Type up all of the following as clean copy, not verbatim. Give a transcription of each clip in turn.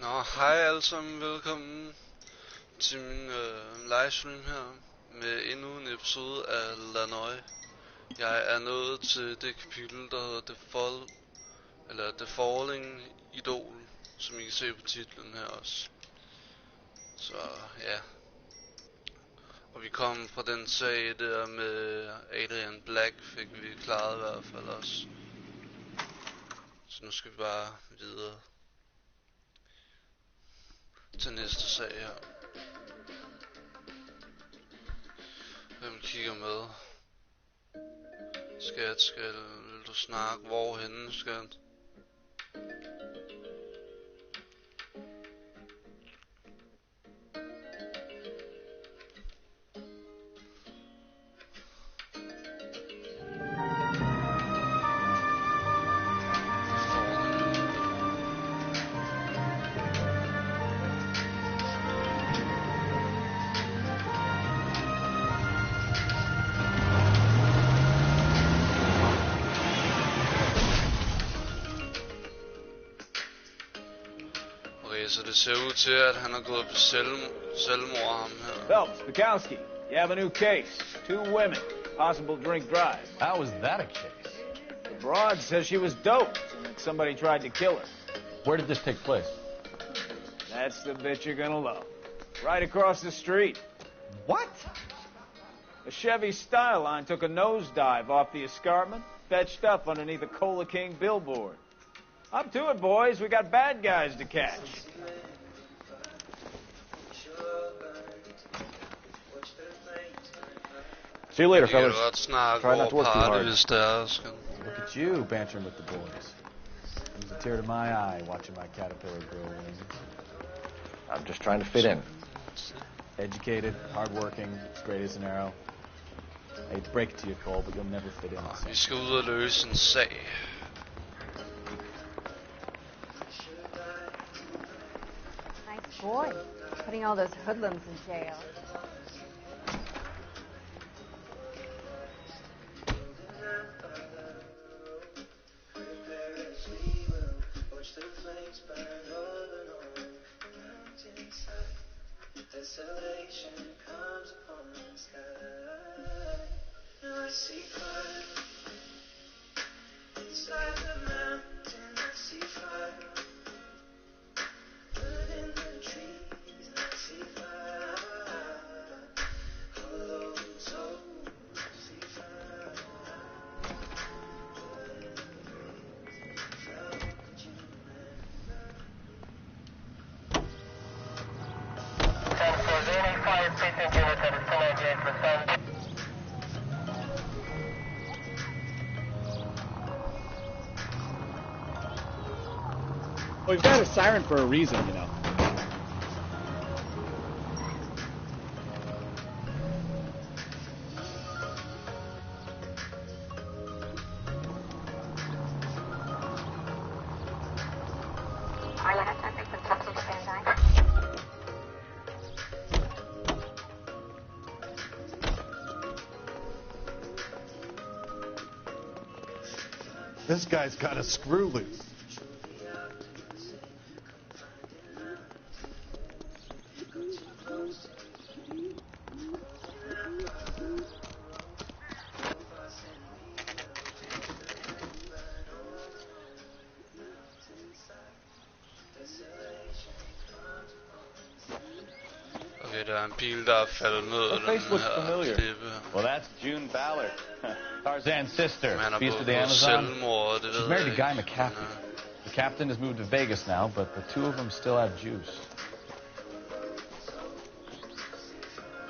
Nå, hej alle sammen, velkommen til min livestream her med endnu en episode af Noire. Jeg er nået til det kapitel, der hedder The Falling Idol, som I kan se på titlen her også. Så ja. Og vi kom fra den sag der med Adrian Black, fik vi klaret i hvert fald også. Så nu skal vi bare videre til næste sag her. Hvem kigger med? Vil du snakke? Hvorhenne, skat? Så det ser ud til, at han har gået på selvmord, ham her. Phelps, Bukowski, you have a new case. 2 women, possible drink drive. How was that a case? The broad says she was doped and somebody tried to kill her. Where did this take place? That's the bit you're gonna love. Right across the street. What? A Chevy Styline took a nosedive off the escarpment, fetched up underneath a Cola King billboard. Up to it, boys. We got bad guys to catch. See you later, fellas. Try not to work too hard. Look at you bantering with the boys. Brings a tear to my eye watching my caterpillar grow wings. I'm just trying to fit in. Educated, hardworking, straight as an arrow. I hate to break it to you, Cole, but you'll never fit in. Vi skal ud og løse en sag. Nice boy, putting all those hoodlums in jail. Well, we've got a siren for a reason, you know. This guy's got a screw loose. Okay, der er en bil, der er faldet ned af den her klippe. Well, that's June Ballard, Tarzan's sister, Han er Beast of på the Amazon. selvmord, det She's ved married jeg to Guy ikke. McCaffrey. The captain has moved to Vegas now, but the two of them still have juice.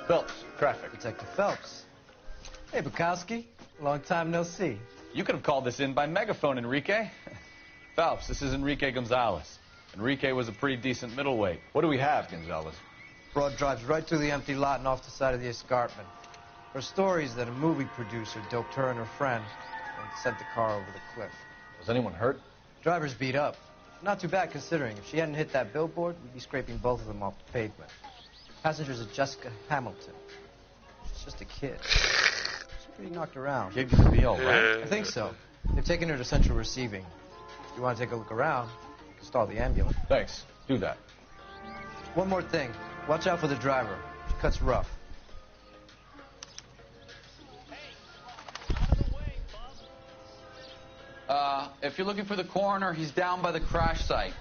Phelps, traffic. Detective Phelps. Hey, Bukowski. Long time no see. You could have called this in by megaphone, Enrique. Phelps, this is Enrique Gonzalez. Enrique was a pretty decent middleweight. What do we have, Gonzalez? Broad drives right through the empty lot and off the side of the escarpment. Her story is that a movie producer doped her and her friend and sent the car over the cliff. Was anyone hurt? Driver's beat up. Not too bad considering. If she hadn't hit that billboard, we'd be scraping both of them off the pavement. Passenger's a Jessica Hamilton. She's just a kid. She's pretty knocked around. Kid gonna be all right? I think so. They've taken her to central receiving. If you want to take a look around, stall the ambulance. Thanks. Do that. One more thing. Watch out for the driver. She cuts rough. If you're looking for the coroner, he's down by the crash site.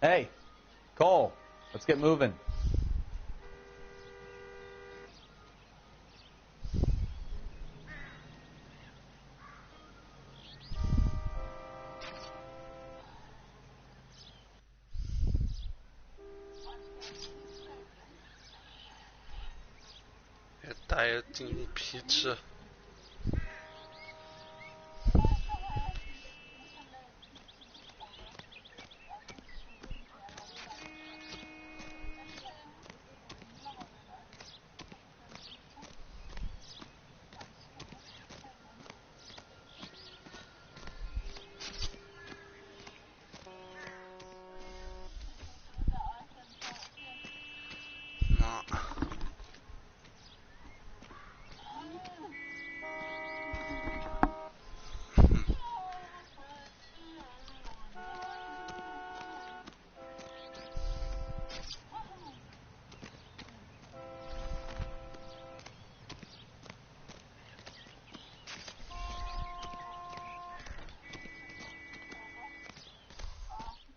Hey, Cole, let's get moving. Jeg dig din pizza. Nå.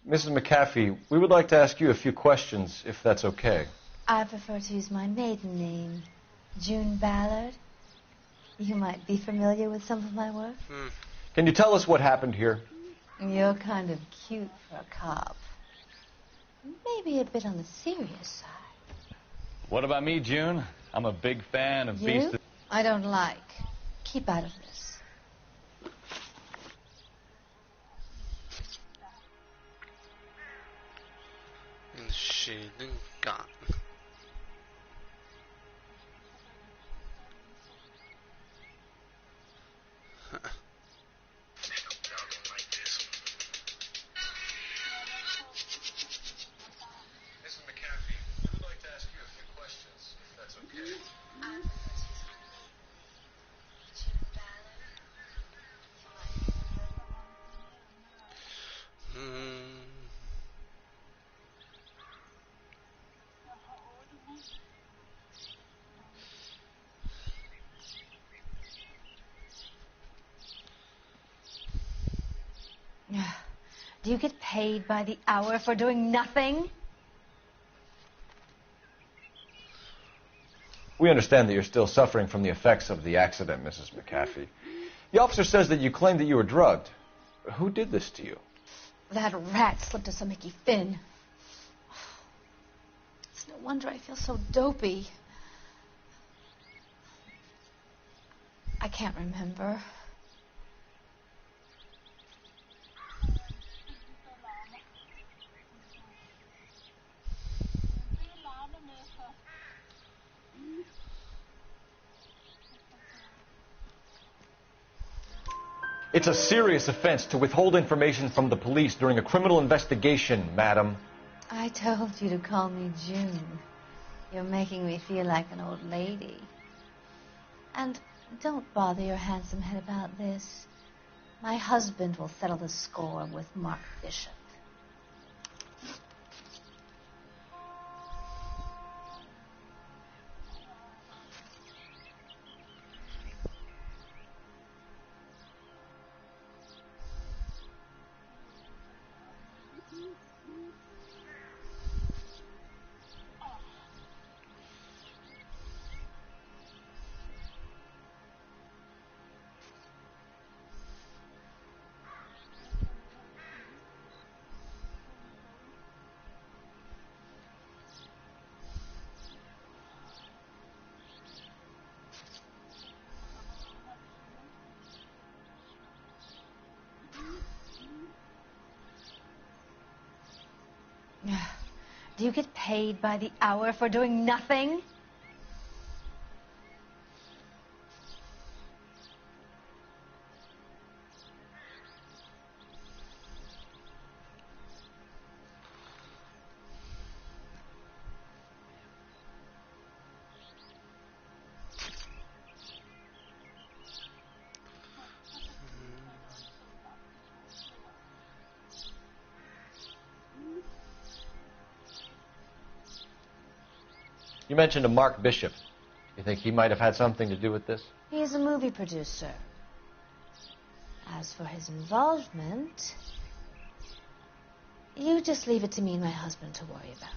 Mrs. McAfee, we would like to ask you a few questions, if that's okay. I prefer to use my maiden name, June Ballard. You might be familiar with some of my work. Can you tell us what happened here? You're kind of cute for a cop. Maybe a bit on the serious side. What about me, June? I'm a big fan of You? Beast. I don't like. Keep out of this. En sjældent gang. Mrs. McAfee, we would like to ask you a few questions, if that's okay. Do you get paid by the hour for doing nothing? We understand that you're still suffering from the effects of the accident, Mrs. McAfee. The officer says that you claim that you were drugged. Who did this to you? That rat slipped us a Mickey Finn. It's no wonder I feel so dopey. I can't remember. It's a serious offense to withhold information from the police during a criminal investigation, madam. I told you to call me June. You're making me feel like an old lady. And don't bother your handsome head about this. My husband will settle the score with Mark Bishop. Do you get paid by the hour for doing nothing? You mentioned a Mark Bishop. You think he might have had something to do with this? He's a movie producer. As for his involvement, you just leave it to me and my husband to worry about.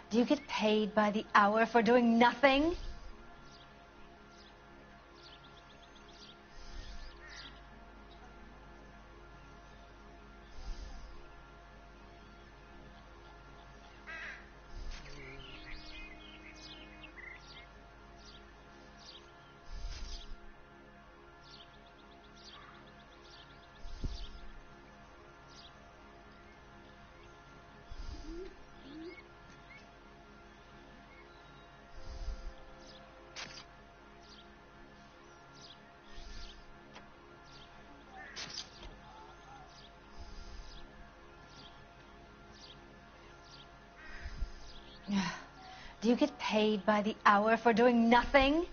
Do you get paid by the hour for doing nothing? Do you get paid by the hour for doing nothing?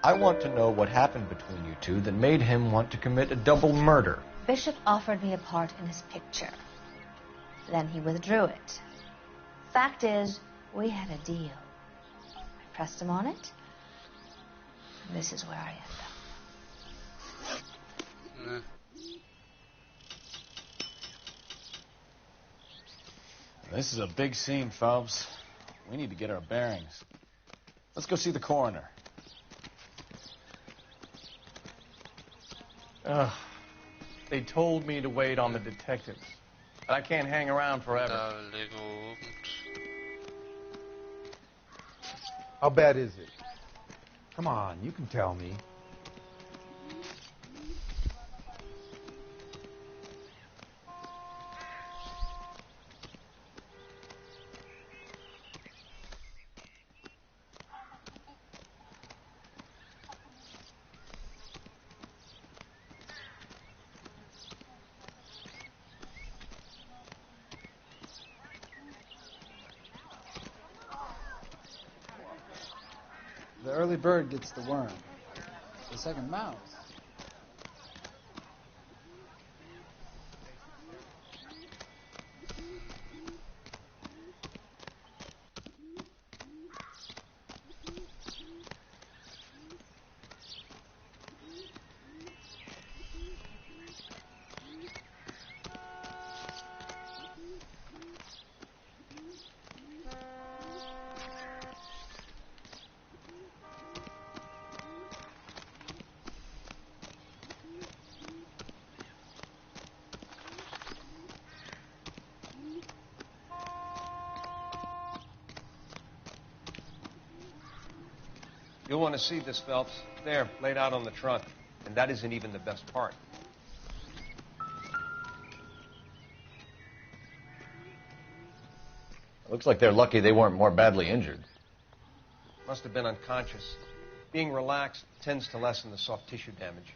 I want to know what happened between you two that made him want to commit a double murder. Bishop offered me a part in his picture. Then he withdrew it. Fact is, we had a deal. I pressed him on it. And this is where I end up. This is a big scene, Phelps. We need to get our bearings. Let's go see the coroner. They told me to wait on the detectives. But I can't hang around forever. How bad is it? Come on, you can tell me. The early bird gets the worm. The second mouse. You'll want to see this, Phelps. There, laid out on the trunk. And that isn't even the best part. Looks like they're lucky they weren't more badly injured. Must have been unconscious. Being relaxed tends to lessen the soft tissue damage.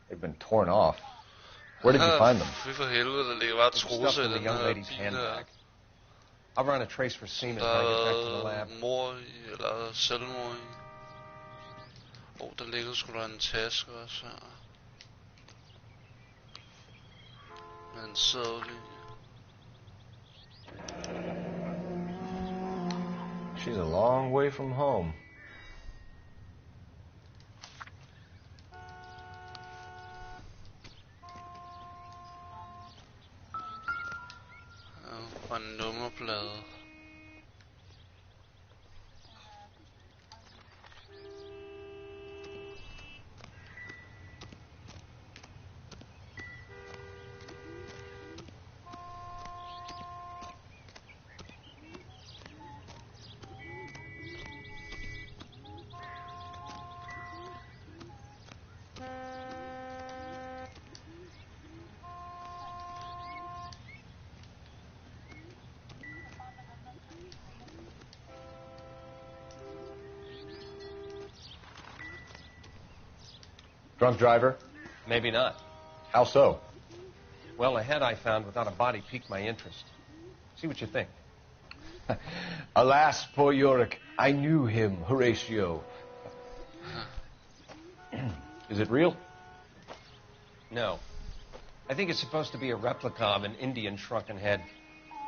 They've been torn off. Where did you find them? Fy for helvede, der ligger bare It was trusser stuffed i in the den young her lady's bil her. handbag. I'll run a trace for semen Der when I get back to the lab. er mor i, eller selvmord i. Der ligger sgu da en taske også her. Med en seddel i. She's a long way from home. Og en nummerplade. Drunk driver? Maybe not. How so? Well, a head I found without a body piqued my interest. See what you think. Alas, poor Yorick, I knew him, Horatio. Is it real? No. I think it's supposed to be a replica of an Indian shrunken head.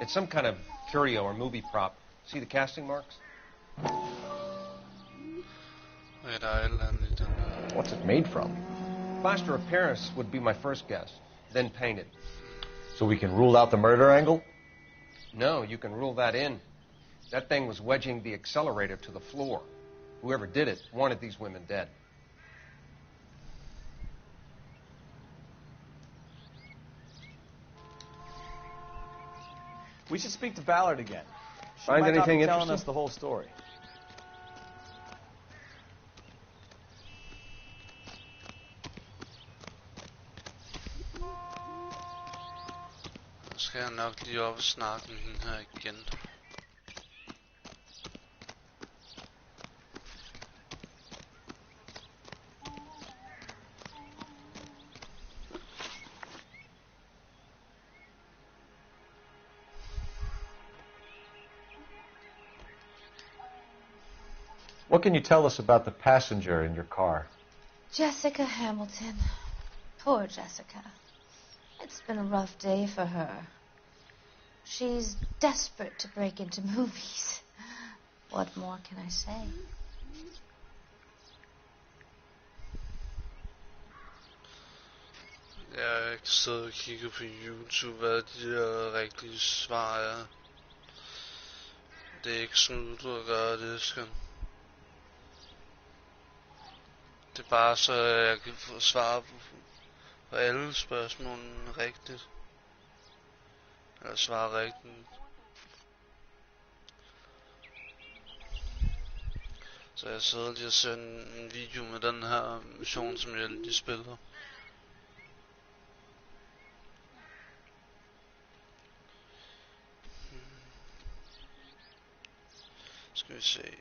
It's some kind of curio or movie prop. See the casting marks? What's it made from? Plaster of Paris would be my first guess, then painted. So we can rule out the murder angle? No, you can rule that in. That thing was wedging the accelerator to the floor. Whoever did it wanted these women dead. We should speak to Ballard again. She Find might not anything be telling interesting? us the whole story. Så skal jeg nok lige op og snakke med hende her igen. What can you tell us about the passenger in your car? Jessica Hamilton. Poor Jessica. It's been a rough day for her. She's desperate to break into movies. What more can I say? Jeg kan sidde og kigge på YouTube, hvad de her rigtige svar er. Det er ikke snydt at gøre det, skal. Det er bare så, jeg kan få svar på alle spørgsmålene rigtigt. Eller svare rigtigt. Så jeg sidder lige og ser en video med den her mission, som jeg lige spiller. Skal vi se,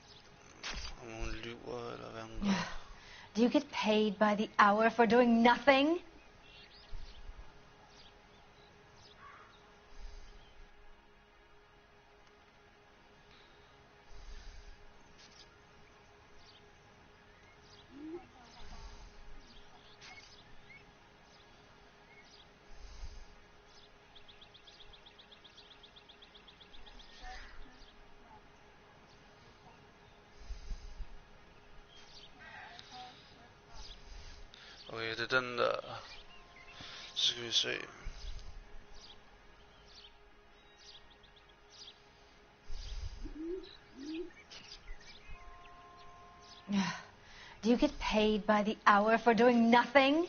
om hun lyver, eller hvad hun gør. Do you get paid by the hour for doing nothing? Okay, det er den der. Så skal vi se. Do you get paid by the hour for doing nothing?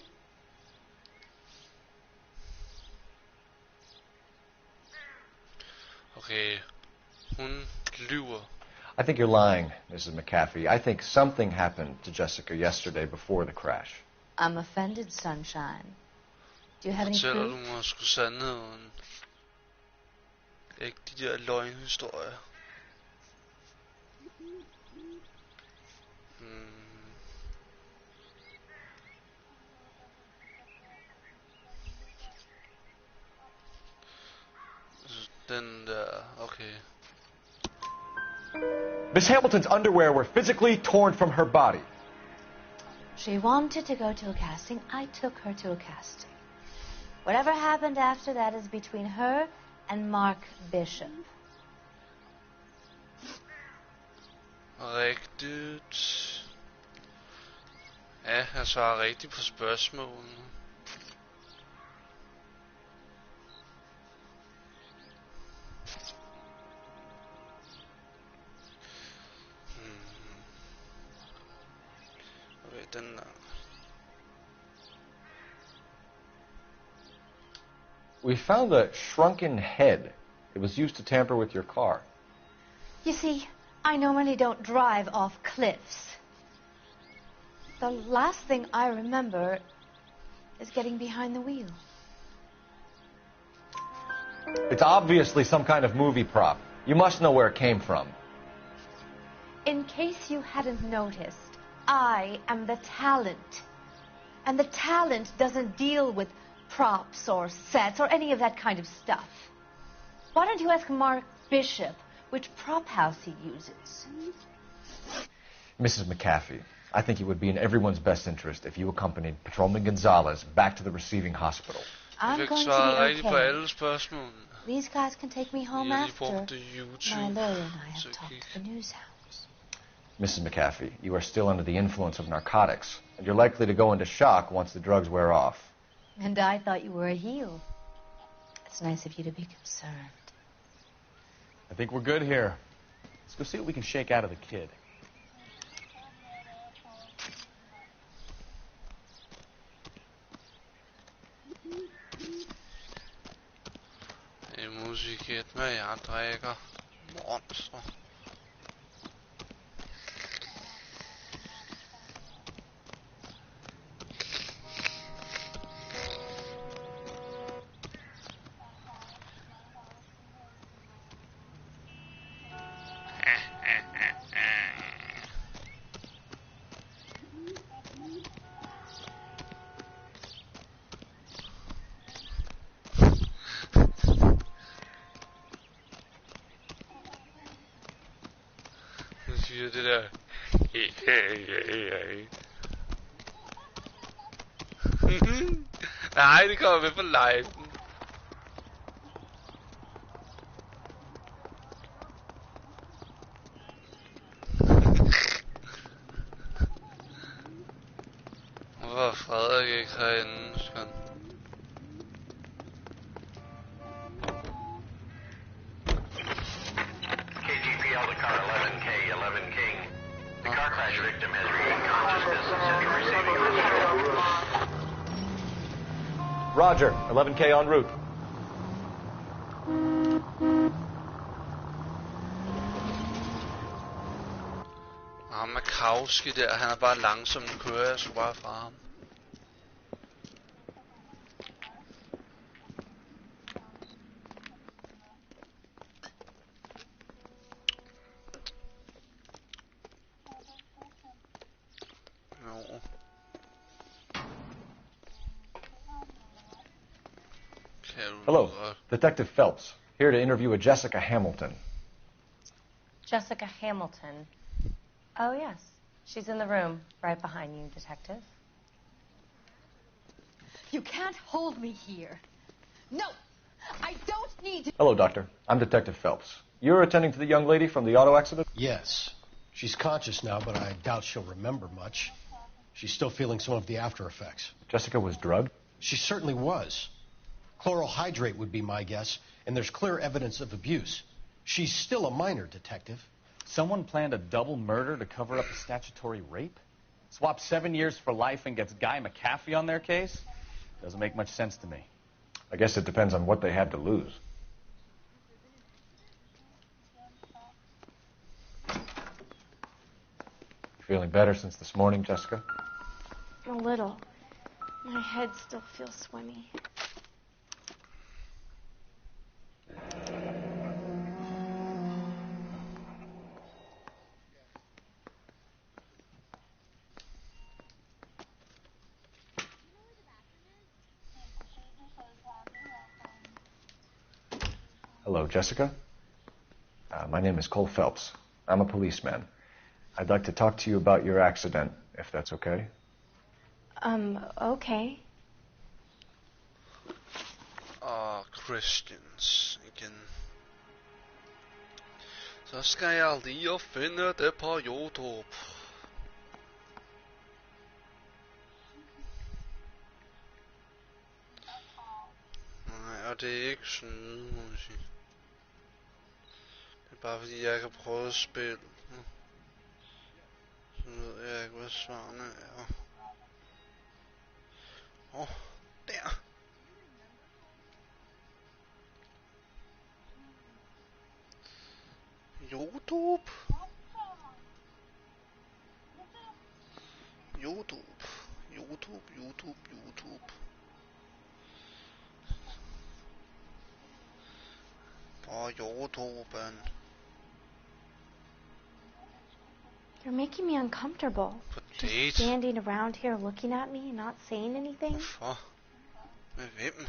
Okay, hun lyver. I think you're lying, Mrs. McAfee. I think something happened to Jessica yesterday before the crash. I'm offended, Sunshine. Do you have any Fortæller proof? du mig sgu sandheden? Ikke de der løgnhistorier. Den der, okay. Miss Hamilton's underwear were physically torn from her body. She wanted to go to a casting. I took her to a casting. Whatever happened after that is between her and Mark Bishop. Rigtigt. Ja, han svarer rigtigt på spørgsmålene. Okay, den der. We found a shrunken head. It was used to tamper with your car. You see, I normally don't drive off cliffs. The last thing I remember is getting behind the wheel. It's obviously some kind of movie prop. You must know where it came from. In case you hadn't noticed, I am the talent. And the talent doesn't deal with props or sets or any of that kind of stuff. Why don't you ask Mark Bishop which prop house he uses? Mrs. McAfee, I think it would be in everyone's best interest if you accompanied Patrolman Gonzalez back to the receiving hospital. I'm Jeg going fik to svaret be rigtigt på okay. alle spørgsmålene. These guys can take me home Jeg har lige after. brugt det YouTube. My lawyer and I Så have talked gik. to the news house. Mrs. McAfee, you are still under the influence of narcotics, and you're likely to go into shock once the drugs wear off. And I thought you were a heel. It's nice of you to be concerned. I think we're good here. Let's go see what we can shake out of the kid. Musik, hvad jeg drikker. Monster. Nu siger det der. Nej, det kommer med på liven. Hvorfor er Frederik ikke herinde? Skøn. KGPL to car 11K, 11 King. The car crash victim has regained consciousness and sent to receiving hospital. Roger, 11K en route. Ham Makowski der, han er bare langsom, nu kører jeg sgu bare fra ham. Jo. Hello, Detective Phelps, here to interview a Jessica Hamilton. Jessica Hamilton. Oh, yes. She's in the room, right behind you, Detective. You can't hold me here. No, I don't need to. Hello, Doctor. I'm Detective Phelps. You're attending to the young lady from the auto accident? Yes. She's conscious now, but I doubt she'll remember much. She's still feeling some of the after effects. Jessica was drugged? She certainly was. Chloral hydrate would be my guess, and there's clear evidence of abuse. She's still a minor, Detective. Someone planned a double murder to cover up a statutory rape? Swap 7 years for life and gets Guy McAfee on their case? Doesn't make much sense to me. I guess it depends on what they had to lose. feeling better since this morning, Jessica? A little. My head still feels swimmy. Hello, Jessica. My name is Cole Phelps. I'm a policeman. I'd like to talk to you about your accident, if that's okay. Okay. Christians igen. Så skal jeg lige og finde det på YouTube. Nej, og det er ikke snyde, må jeg sige. Det er bare fordi jeg kan prøve at spille. Så ved jeg ikke, hvad svarene er. Der. YouTube. På YouTuben. You're making me uncomfortable. Just standing around here looking at me and not saying anything. Hvorfor? Med hvem?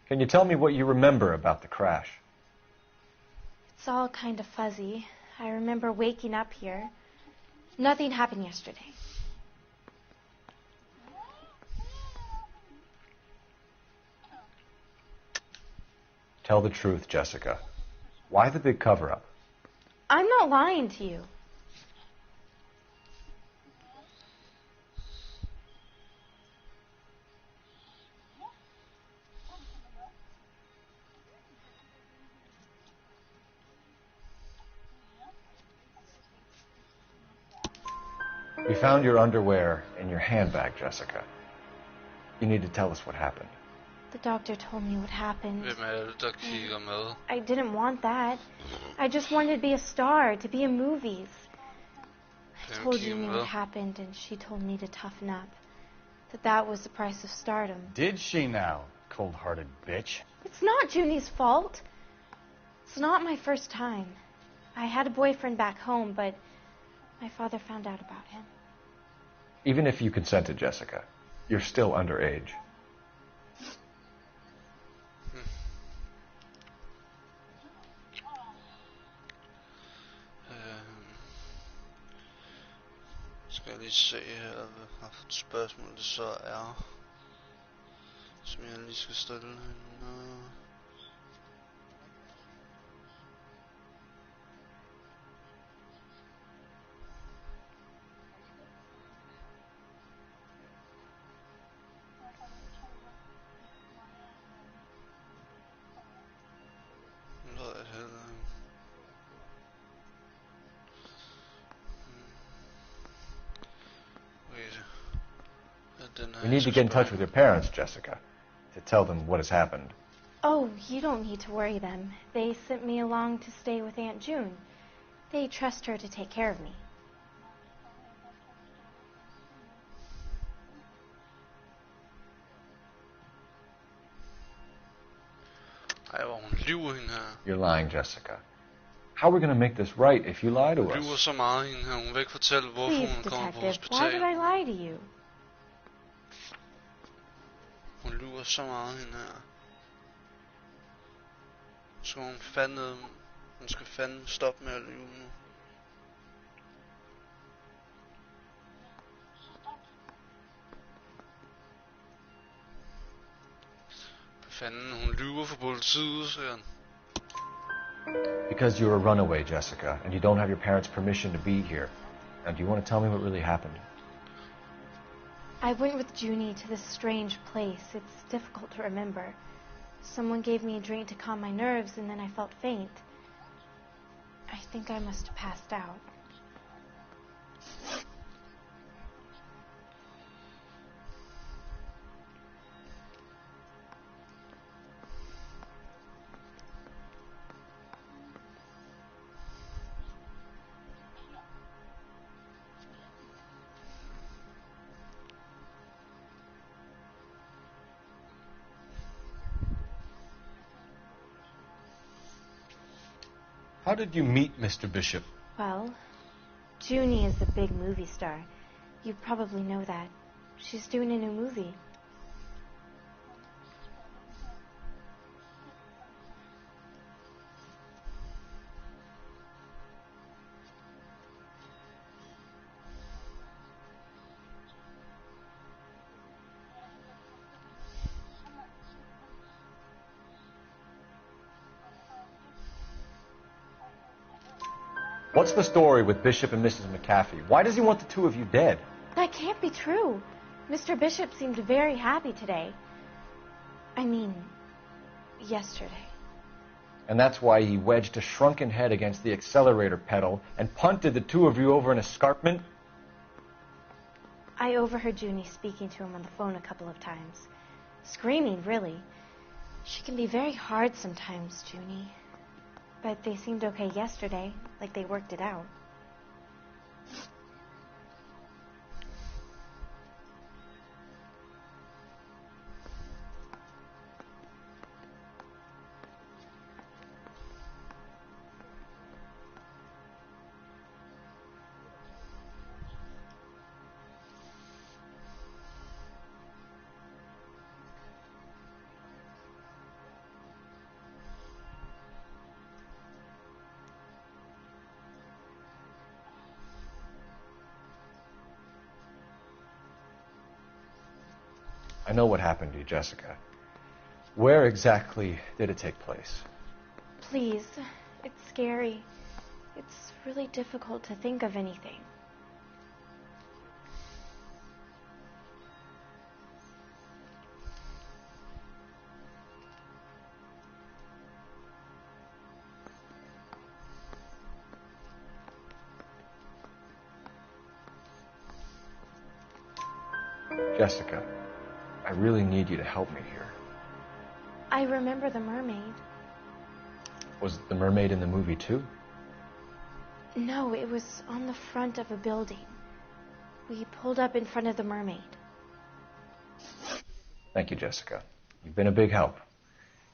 Can you tell me what you remember about the crash? It's all kind of fuzzy. I remember waking up here. Nothing happened yesterday. Tell the truth, Jessica. Why the big cover-up? I'm not lying to you. We found your underwear in your handbag, Jessica. You need to tell us what happened. The doctor told me what happened. Hvem er det, der kigger med? I didn't want that. I just wanted to be a star, to be in movies. I told Jeannie what happened, and she told me to toughen up. That was the price of stardom. Did she now, cold-hearted bitch? It's not Junie's fault. It's not my first time. I had a boyfriend back home, but my father found out about him. Even if you consented, Jessica, you're still underage. Skal jeg lige se her, hvad for et spørgsmål det så er, som jeg lige skal stille hende. We need to get in touch with your parents, Jessica, to tell them what has happened. Oh, you don't need to worry them. They sent me along to stay with Aunt June. They trust her to take care of me. Ej, hvor hun lyver hende her. You're lying, Jessica. How are we going to make this right if you lie to us? Hun lyver så meget hende her. Hun vil ikke fortælle, hvorfor hun er kommet på hospital. Why would I lie to you? Hun lyver så meget hende her. Hun skal fandme stoppe med at lyve nu. Fanden, hun lyver for politiet, siger han. Because you're a runaway, Jessica, and you don't have your parents' permission to be here. And do you want to tell me what really happened? I went with Junie to this strange place. It's difficult to remember. Someone gave me a drink to calm my nerves, and then I felt faint. I think I must have passed out. How did you meet Mr. Bishop? Well, Junie is a big movie star. You probably know that. She's doing a new movie. What's the story with Bishop and Mrs. McAfee? Why does he want the two of you dead? That can't be true. Mr. Bishop seemed very happy today. I mean, yesterday. And that's why he wedged a shrunken head against the accelerator pedal and punted the two of you over an escarpment? I overheard Junie speaking to him on the phone a couple of times. Screaming, really. She can be very hard sometimes, Junie. But they seemed okay yesterday, like they worked it out. I know what happened to you, Jessica. Where exactly did it take place? Please, it's scary. It's really difficult to think of anything. Jessica, I really need you to help me here. I remember the mermaid. Was the mermaid in the movie too? No, it was on the front of a building. We pulled up in front of the mermaid. Thank you, Jessica. You've been a big help.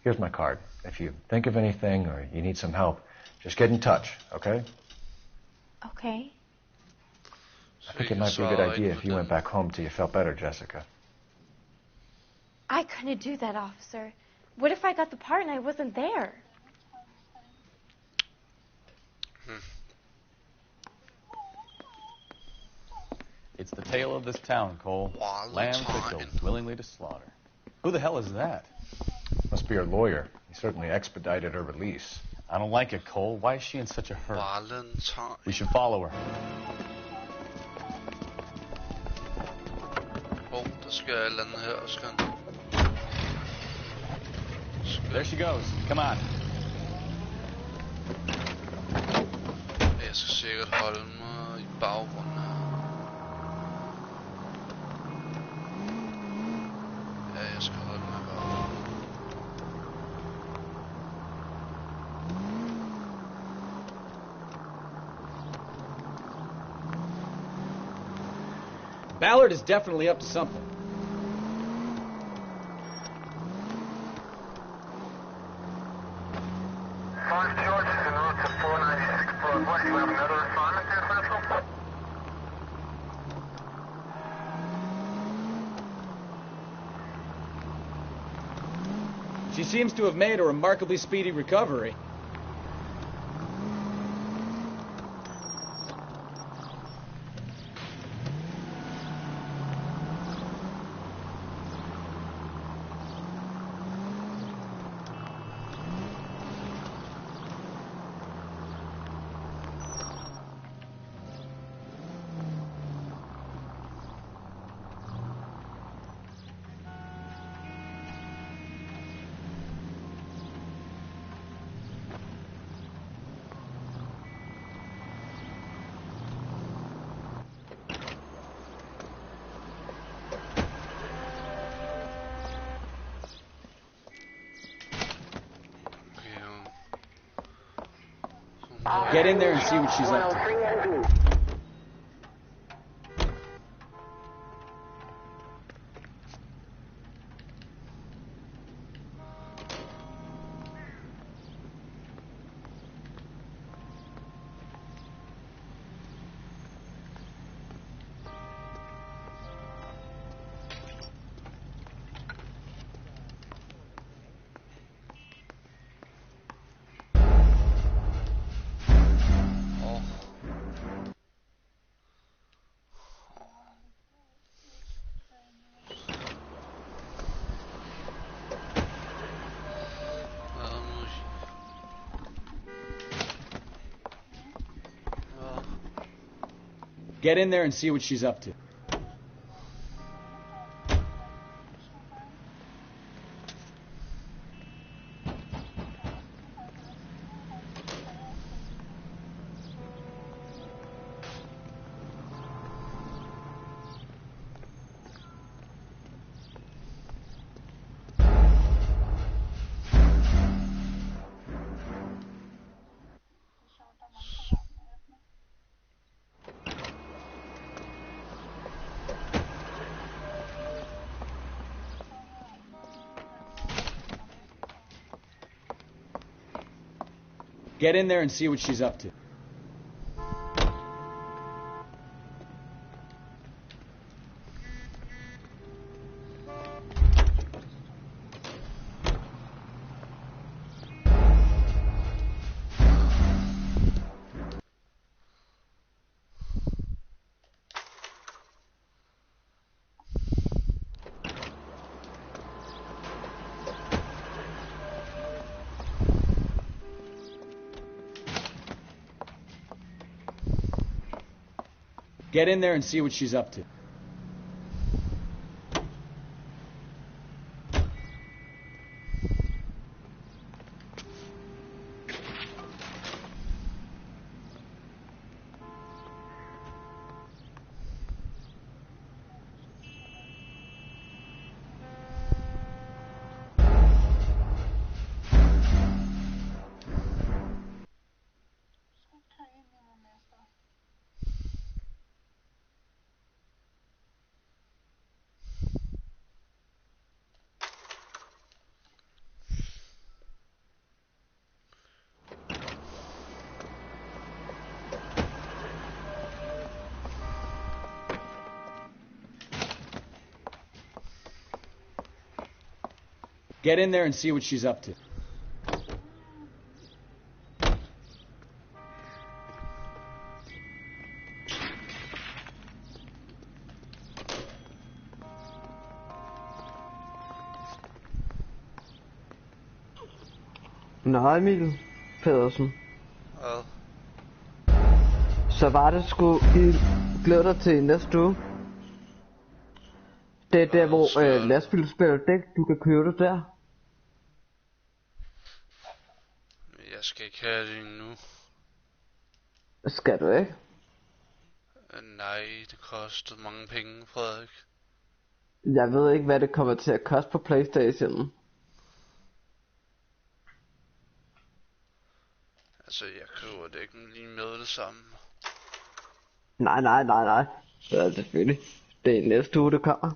Here's my card. If you think of anything or you need some help, just get in touch, okay? Okay. I think it might be a good idea if you went back home till you felt better, Jessica. I couldn't do that, officer. What if I got the part and I wasn't there? It's the tale of this town, Cole. Lambs that go willingly to slaughter. Who the hell is that? Must be her lawyer. He certainly expedited her release. I don't like it, Cole. Why is she in such a hurry? Valentine. We should follow her. Der sker et eller andet her, skønt. There she goes. Come on. Jeg skal sikkert holde mig i baggrunden her. Ja, jeg skal holde mig i baggrunden. Ballard is definitely up to something. She seems to have made a remarkably speedy recovery. Get in there and see what she's up to. Get in there and see what she's up to. Get in there and see what she's up to. Get in there and see what she's up to. Get in there and see what she's up to. Nå, Emil Pedersen. Hvad? Så var det sgu, I glæder dig til næste uge. Det er der, hvor lastbilspiller dæk, du kan købe det der. Jeg skal ikke have det endnu. Skal du ikke? Nej, det kostede mange penge, Frederik. Jeg ved ikke, hvad det kommer til at koste på PlayStation. Altså, jeg køber det ikke lige med det samme. Nej. Ja, selvfølgelig. Det er næste uge, det kommer.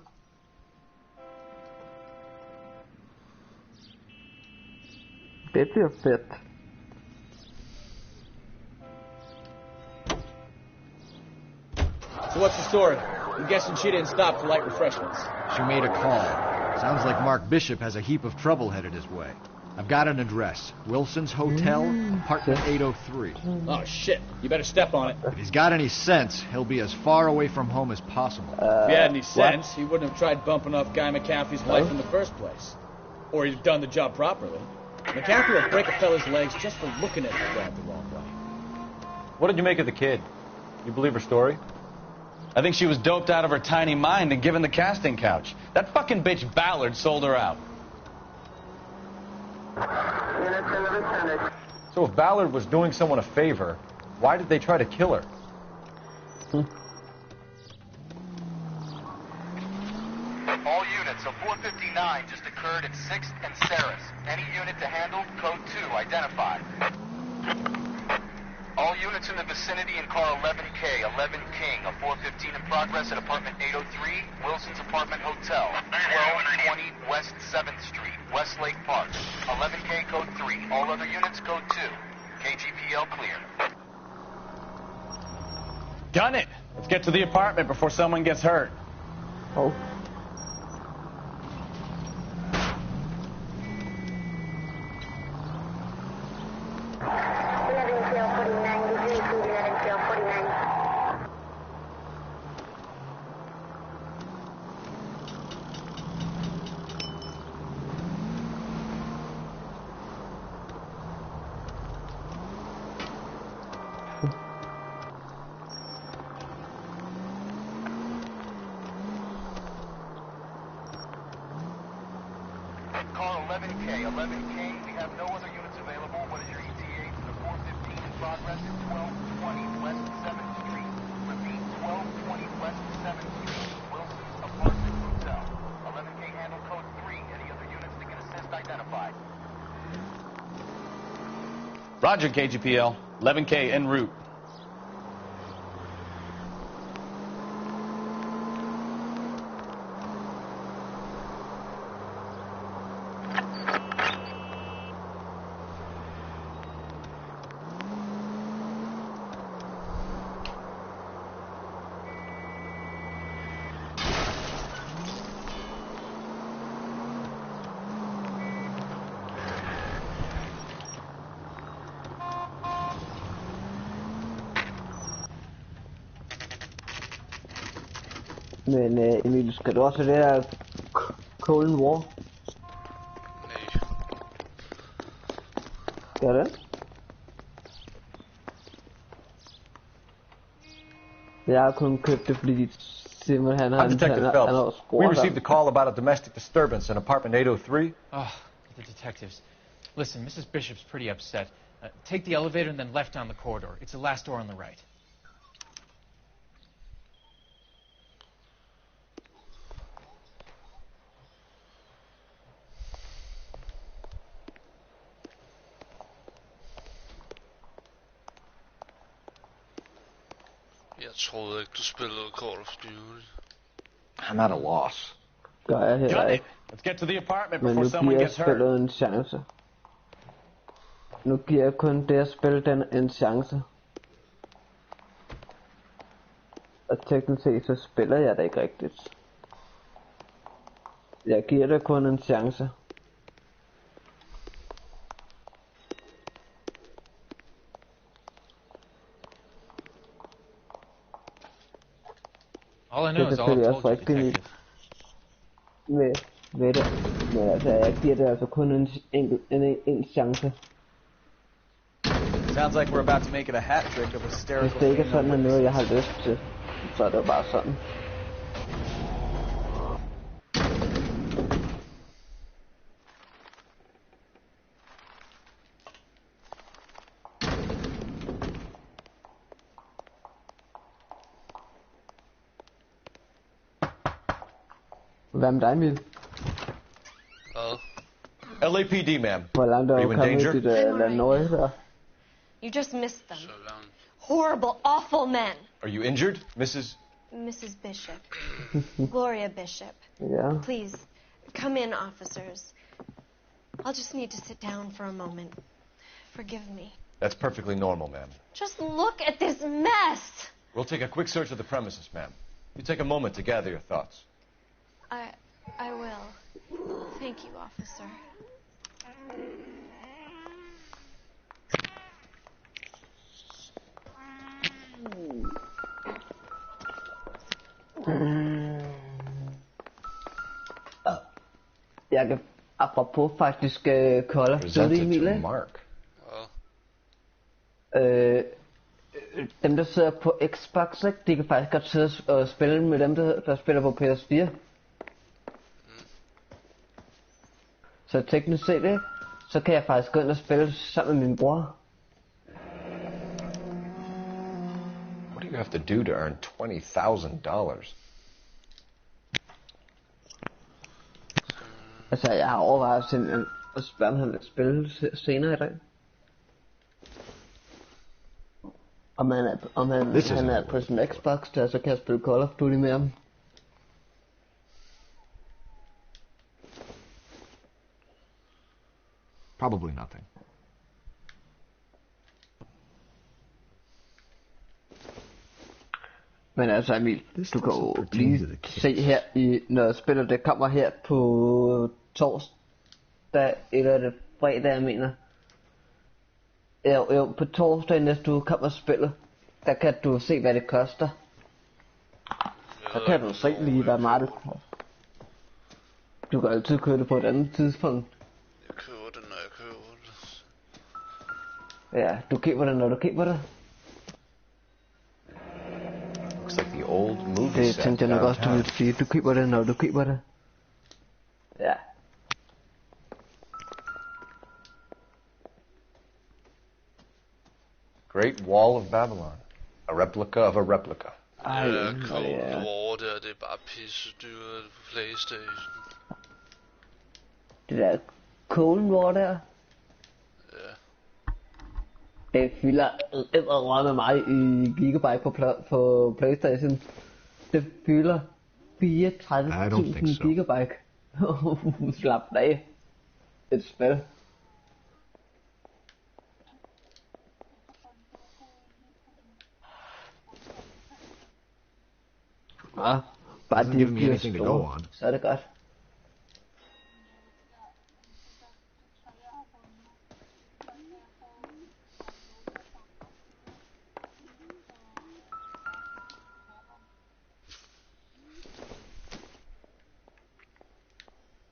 Det bliver fedt. So what's the story? I'm guessing she didn't stop for light refreshments. She made a call. Sounds like Mark Bishop has a heap of trouble headed his way. I've got an address. Wilson's Hotel, apartment 803. Oh, shit. You better step on it. If he's got any sense, he'll be as far away from home as possible. If he had any sense, he wouldn't have tried bumping off Guy McCaffrey's wife in the first place. Or he'd have done the job properly. McCaffrey will break a fella's legs just for looking at the dog the wrong way. What did you make of the kid? You believe her story? I think she was doped out of her tiny mind and given the casting couch. That fucking bitch Ballard sold her out. So if Ballard was doing someone a favor, why did they try to kill her? All units of 459 just occurred in 6th and Saris. Any unit to handle, code 2, identified. All units in the vicinity in car 11K, 11 King, a 415 in progress at apartment 803, Wilson's Apartment Hotel, 1220 West 7th Street, Westlake Park. 11K, code 3. All other units, code 2. KGPL clear. Gun it! Let's get to the apartment before someone gets hurt. Oh. 11K, 11 King. We have no other units available. What is your ETA to the 415 in progress at 1220 West 7th Street? Repeat, 1220 West 7th Street, Wilson's Apartment Hotel. 11K handle code 3. Any other units that can assist identified? Roger, KGPL. 11K en route. Men Emil, skal du også have det her Cold War? Nej. Gør det? Jeg har kun købt det, fordi Simon han har Detective Phelps. We received a call about a domestic disturbance in apartment 803. Oh, the detectives. Listen, Mrs. Bishop's pretty upset. Take the elevator and then left down the corridor. It's the last door on the right. Jeg troede ikke, du spillede Call of Duty. I'm at a loss. Gør jeg heller ikke. Let's get to the apartment Men before nu someone giver gets hurt. spillet en chance. Nu giver jeg kun det at spille den en chance. Og teknisk set så spiller jeg det ikke rigtigt. Jeg giver det kun en chance. All I know is all I've told you, detective. Ved det. Men altså, jeg giver det altså kun en chance. Sounds like we're about to make it a hat trick of Hvis hysterical. det ikke er sådan noget, jeg har lyst til, så er det jo bare sådan. Hvad med dig, Emil? LAPD, ma'am. Hvor langt er Are du you in kommet danger? i dit Noire der? You just missed them. Horrible, awful men. Are you injured, Mrs. Mrs. Bishop. Gloria Bishop. Yeah. Please, come in, officers. I'll just need to sit down for a moment. Forgive me. That's perfectly normal, ma'am. Just look at this mess. We'll take a quick search of the premises, ma'am. You take a moment to gather your thoughts. I will. Thank you, officer. Jeg kan apropos faktisk kolde Duty, Emil. Mark. Dem der sidder på Xbox, ikke? De kan faktisk godt sidde og spille med dem der spiller på PS4. Så teknisk set, ikke? Så kan jeg faktisk gå ind og spille sammen med min bror. What do you have to do to earn $20,000? Altså, jeg har overvejet at spørge, om han vil spille senere i dag. Om han er på sin Xbox der, så kan jeg spille Call of Duty med ham. Probably nothing. Men altså Emil, du kan jo lige se her, når spillet det kommer her på torsdag, eller det fredag, jeg mener. Jo, på torsdag næste uge kommer spillet. Der kan du se, hvad det koster. Så kan du se lige, hvad meget det koster. Du kan altid købe det på et andet tidspunkt. Jeg køber det, når jeg køber det. Ja, du køber det, når du køber det. Looks like the old movie Det set tænkte jeg nok også, du downtown. ville sige. Du køber det, når du køber det. Ja. Great Wall of Babylon. A replica of a replica. Ej, Det der hvor Cold det er. War der, det er bare pisse dyrt på PlayStation. Det der Cold War der. Ja. Det fylder med mig i gigabyte på PlayStation. Det fylder 34.000 gigabyte. Slap af. Et spil. Ja, bare Doesn't give me bliver anything to go store, on. så er det godt.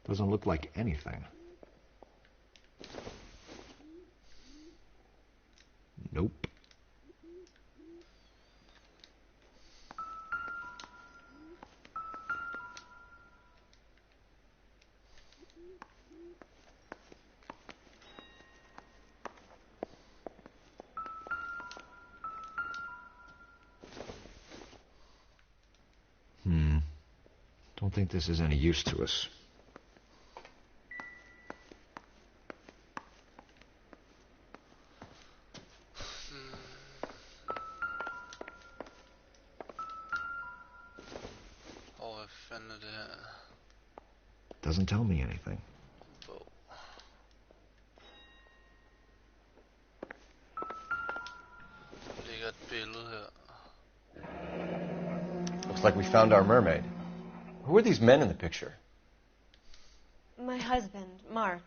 Doesn't look like anything. Nope. Don't think this is any use to us. Hvad fanden er det her? Doesn't tell me anything. Der ligger et billede her. Looks like we found our mermaid. Who are these men in the picture? My husband, Mark,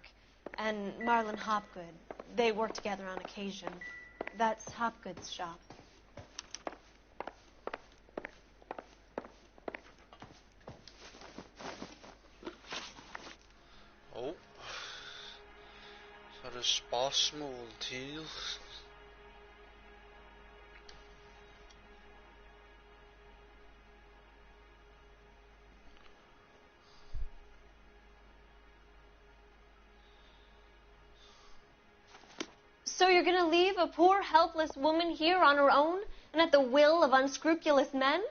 and Marlon Hopgood. They work together on occasion. That's Hopgood's shop. Så er det spørgsmål til. So you're gonna leave a poor, helpless woman here on her own and at the will of unscrupulous men?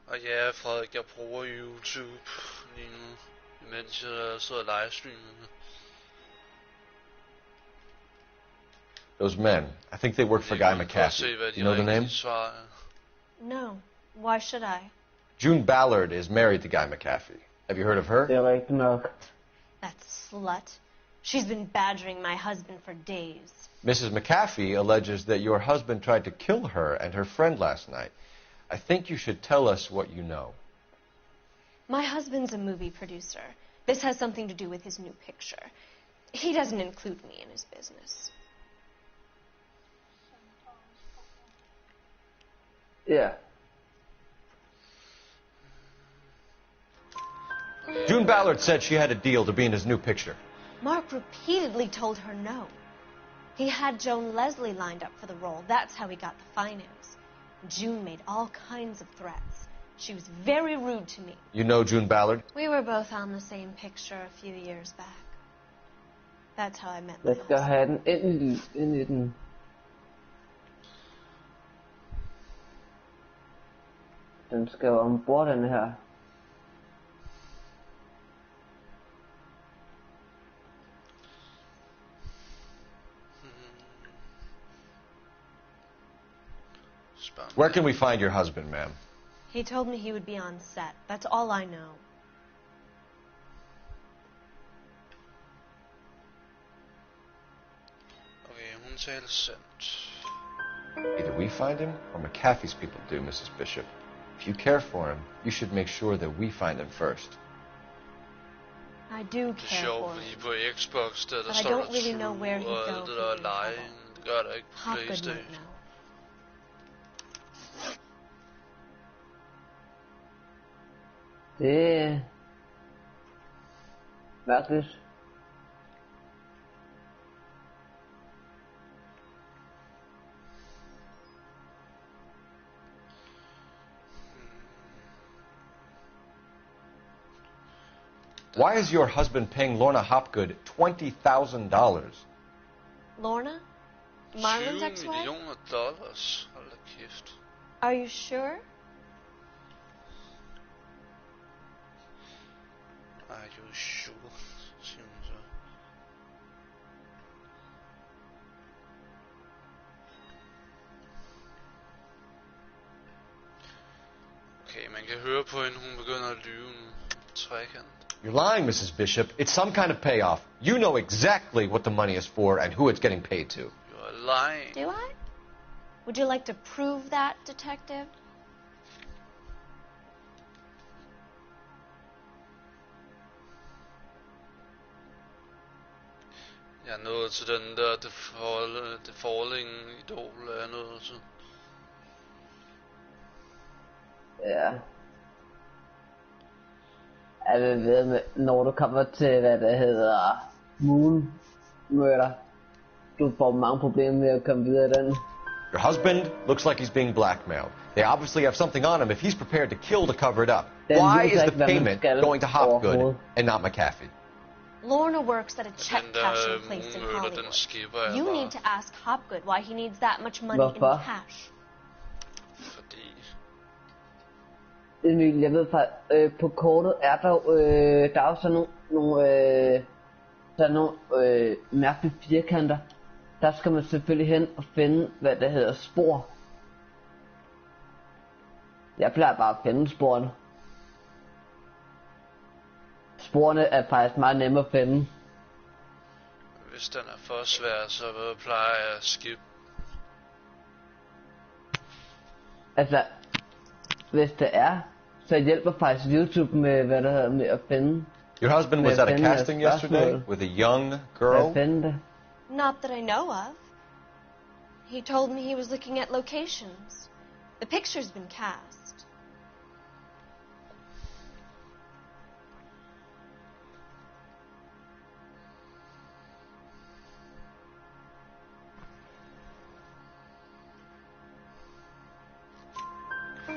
Og ja, Frederik, jeg bruger YouTube lige nu, mens jeg sidder og livestreamer. Those men. I think they work for Guy McCaffrey. You know the name? No. Why should I? June Ballard is married to Guy McCaffrey. Have you heard of her? Det er rigtigt nok. That slut. She's been badgering my husband for days. Mrs. McCaffrey alleges that your husband tried to kill her and her friend last night. I think you should tell us what you know. My husband's a movie producer. This has something to do with his new picture. He doesn't include me in his business. Yeah. June Ballard said she had a deal to be in his new picture. Mark repeatedly told her no. He had Joan Leslie lined up for the role. That's how he got the finance. June made all kinds of threats. She was very rude to me. You know June Ballard? We were both on the same picture a few years back. That's how I met Jeg skal have den ind i den. Den skal jo ombord, den her. Where can we find your husband, ma'am? He told me he would be on set. That's all I know. Okay, hun taler sandt. Either we find him or McCaffrey's people do, Mrs. Bishop. If you care for him, you should make sure that we find him first. I do Det er care sjovt, for fordi him. på Xbox, der But I står don't der really know where true, he'd og go alt det if der he er was in lying. Det gør der ikke på Hopgood might PlayStation. know. Det er mærkeligt. Why is your husband paying Lorna Hopgood $20,000? Lorna? Marlon's 20 ex-wife? millioner dollars. Hold da kæft. Are you sure? Are you sure? Siger hun så. Okay, man kan høre på hende, hun begynder at lyve nu. Trekant. You're lying, Mrs. Bishop. It's some kind of payoff. You know exactly what the money is for and who it's getting paid to. You're lying. Do I? Would you like to prove that, detective? Jeg er nået til den der det falling idol er jeg nået til. Ja. Jeg ved med, når du kommer til, hvad det hedder, Moon Murder, du får mange problemer med at komme videre i den. Your husband looks like he's being blackmailed. They obviously have something on him if he's prepared to kill to cover it up. Why is the payment going to Hopgood and not McAfee? Lorna works at a check cashing place in Hollywood. You need to ask Hopgood why he needs that much money in cash. Emil, jeg ved faktisk, på kortet er der er jo sådan nogle mærkelige firkanter. Der skal man selvfølgelig hen og finde, hvad det hedder, spor. Jeg plejer bare at finde sporene. Sporene er faktisk meget nemme at finde. Hvis den er for svær, så plejer jeg at skip. Altså, hvis det er, så hjælper faktisk YouTube med, hvad der hedder, med at finde. Your husband was at a casting yesterday with a young girl? Not that I know of. He told me he was looking at locations. The picture's been cast.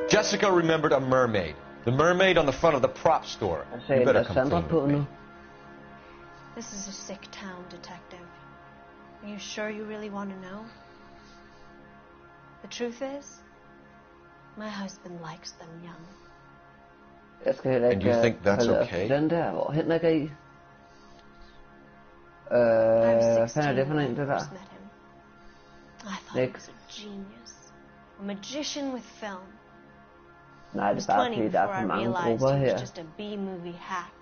Jessica remembered a mermaid. The mermaid on the front of the prop store. You better come clean with me. This is a sick town, detective. Are you sure you really want to know? The truth is, my husband likes them young. Jeg skal heller ikke... And you think that's okay? Den der, hvor Henrik er i. Hvad fanden er det for en, det der? I thought he was a genius. A magician with film. Nej, det er bare fordi, der er for mange grupper her. He's just a B-movie hack.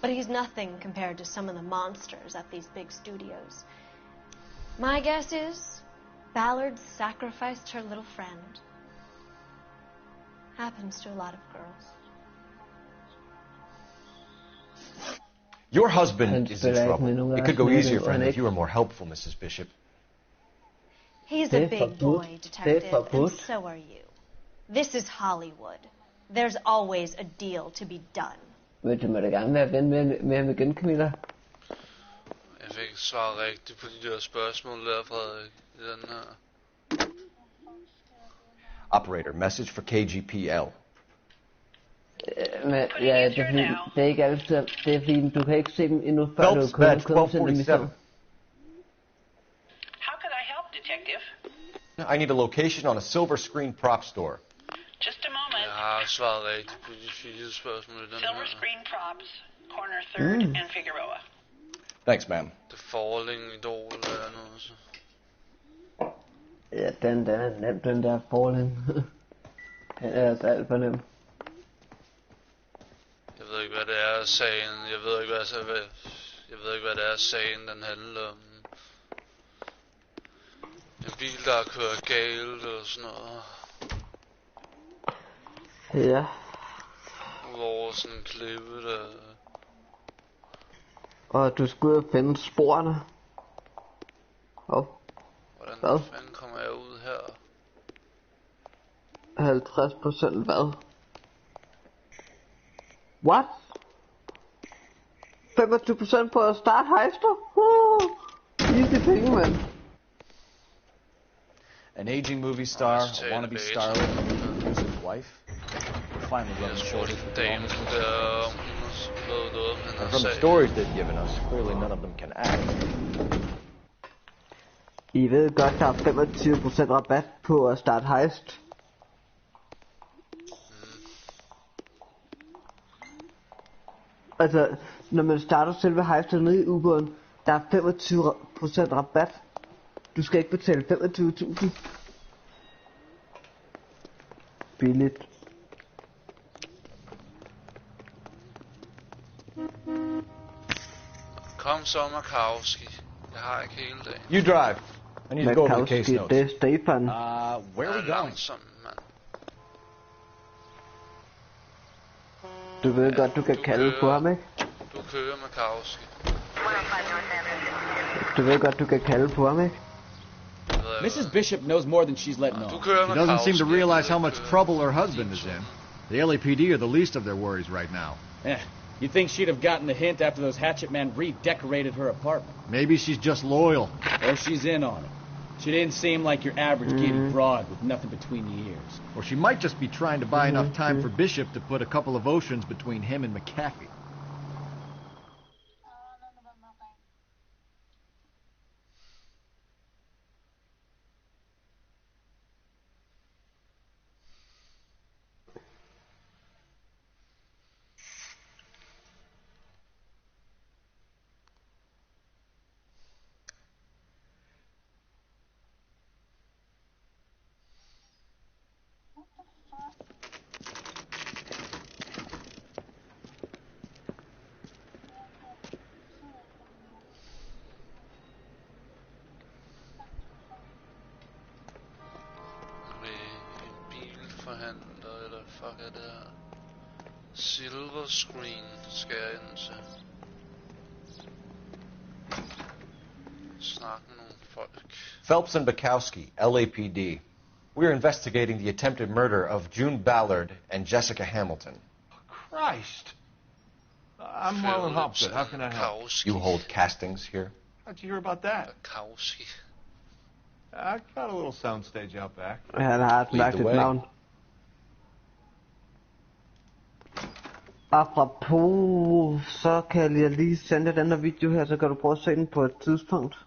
But he's nothing compared to some of the monsters at these big studios. My guess is, Ballard sacrificed her little friend. Happens to a lot of girls. Your husband is in trouble. It could go easier for him if you were more helpful, Mrs. Bishop. He's a big boy, detective, and so are you. This is Hollywood. There's always a deal to be done. Vil du må da gerne være ven med ham igen, Camilla? Jeg fik ikke svaret rigtigt på de der spørgsmål der, Frederik, i den her. Operator, message for KGPL. Men ja, det er ikke altid, det er fordi, du kan ikke se dem endnu, før du Phelps, kommer badge 1247. How could I help, detective? I need a location on a silver screen prop store. Just a moment. Jeg har svaret rigtigt på de 4 spørgsmål i den Silver her. screen props, corner 3rd and Figueroa. Thanks, ma'am. The Falling Idol er noget så. Ja, den er nem, den der Falling. Den er altså alt for nem. Jeg ved ikke hvad det er sagen. Jeg ved ikke hvad det er sagen den handler om. En bil der kører galt eller sådan noget. Ja. Udover sådan en klippe der. Og du skulle jo finde sporene. Hvordan fanden kommer jeg ud her? 50% hvad? What? 25% på at starte hejster? Easy penge, man. An aging movie star, a wannabe starlet, and his wife. We're finally getting shorted with the Damen der, hun har lavet noget om han And har from the sag. stories they've given us, clearly none of them can act. I ved godt, der er 25% rabat på at starte heist. Altså, når man starter selve heistet nede i ubåden, der er 25% rabat. Du skal ikke betale 25.000. Billigt. Kom så, Makowski. Jeg har ikke hele dagen. You drive. I need to go over the case notes. Det er Stefan. Where are we going? Langsom, mand. Du ved godt, du kan kalde på ham, ikke? Du kører, Makowski. Du ved godt, du kan kalde på ham, ikke? Mrs. Bishop knows more than she's letting on. She doesn't seem to realize how much trouble her husband is in. The LAPD are the least of their worries right now. You think she'd have gotten the hint after those hatchet men redecorated her apartment? Maybe she's just loyal. Or she's in on it. She didn't seem like your average giddy broad with nothing between the ears. Or she might just be trying to buy enough time for Bishop to put a couple of oceans between him and McAfee. Bilforhandler, eller fuck er det her? Silver screen skal jeg ind til. Snak med nogle folk. Phelps and Bukowski, LAPD. We're investigating the attempted murder of June Ballard and Jessica Hamilton. Christ. I'm Marlon Hopgood. How can I help? You hold castings here? How'd you hear about that? Bukowski. I got a little soundstage out back. Han har et mærkeligt navn. Apropos, så kan jeg lige sende den her video her, så kan du prøve at se den på et tidspunkt.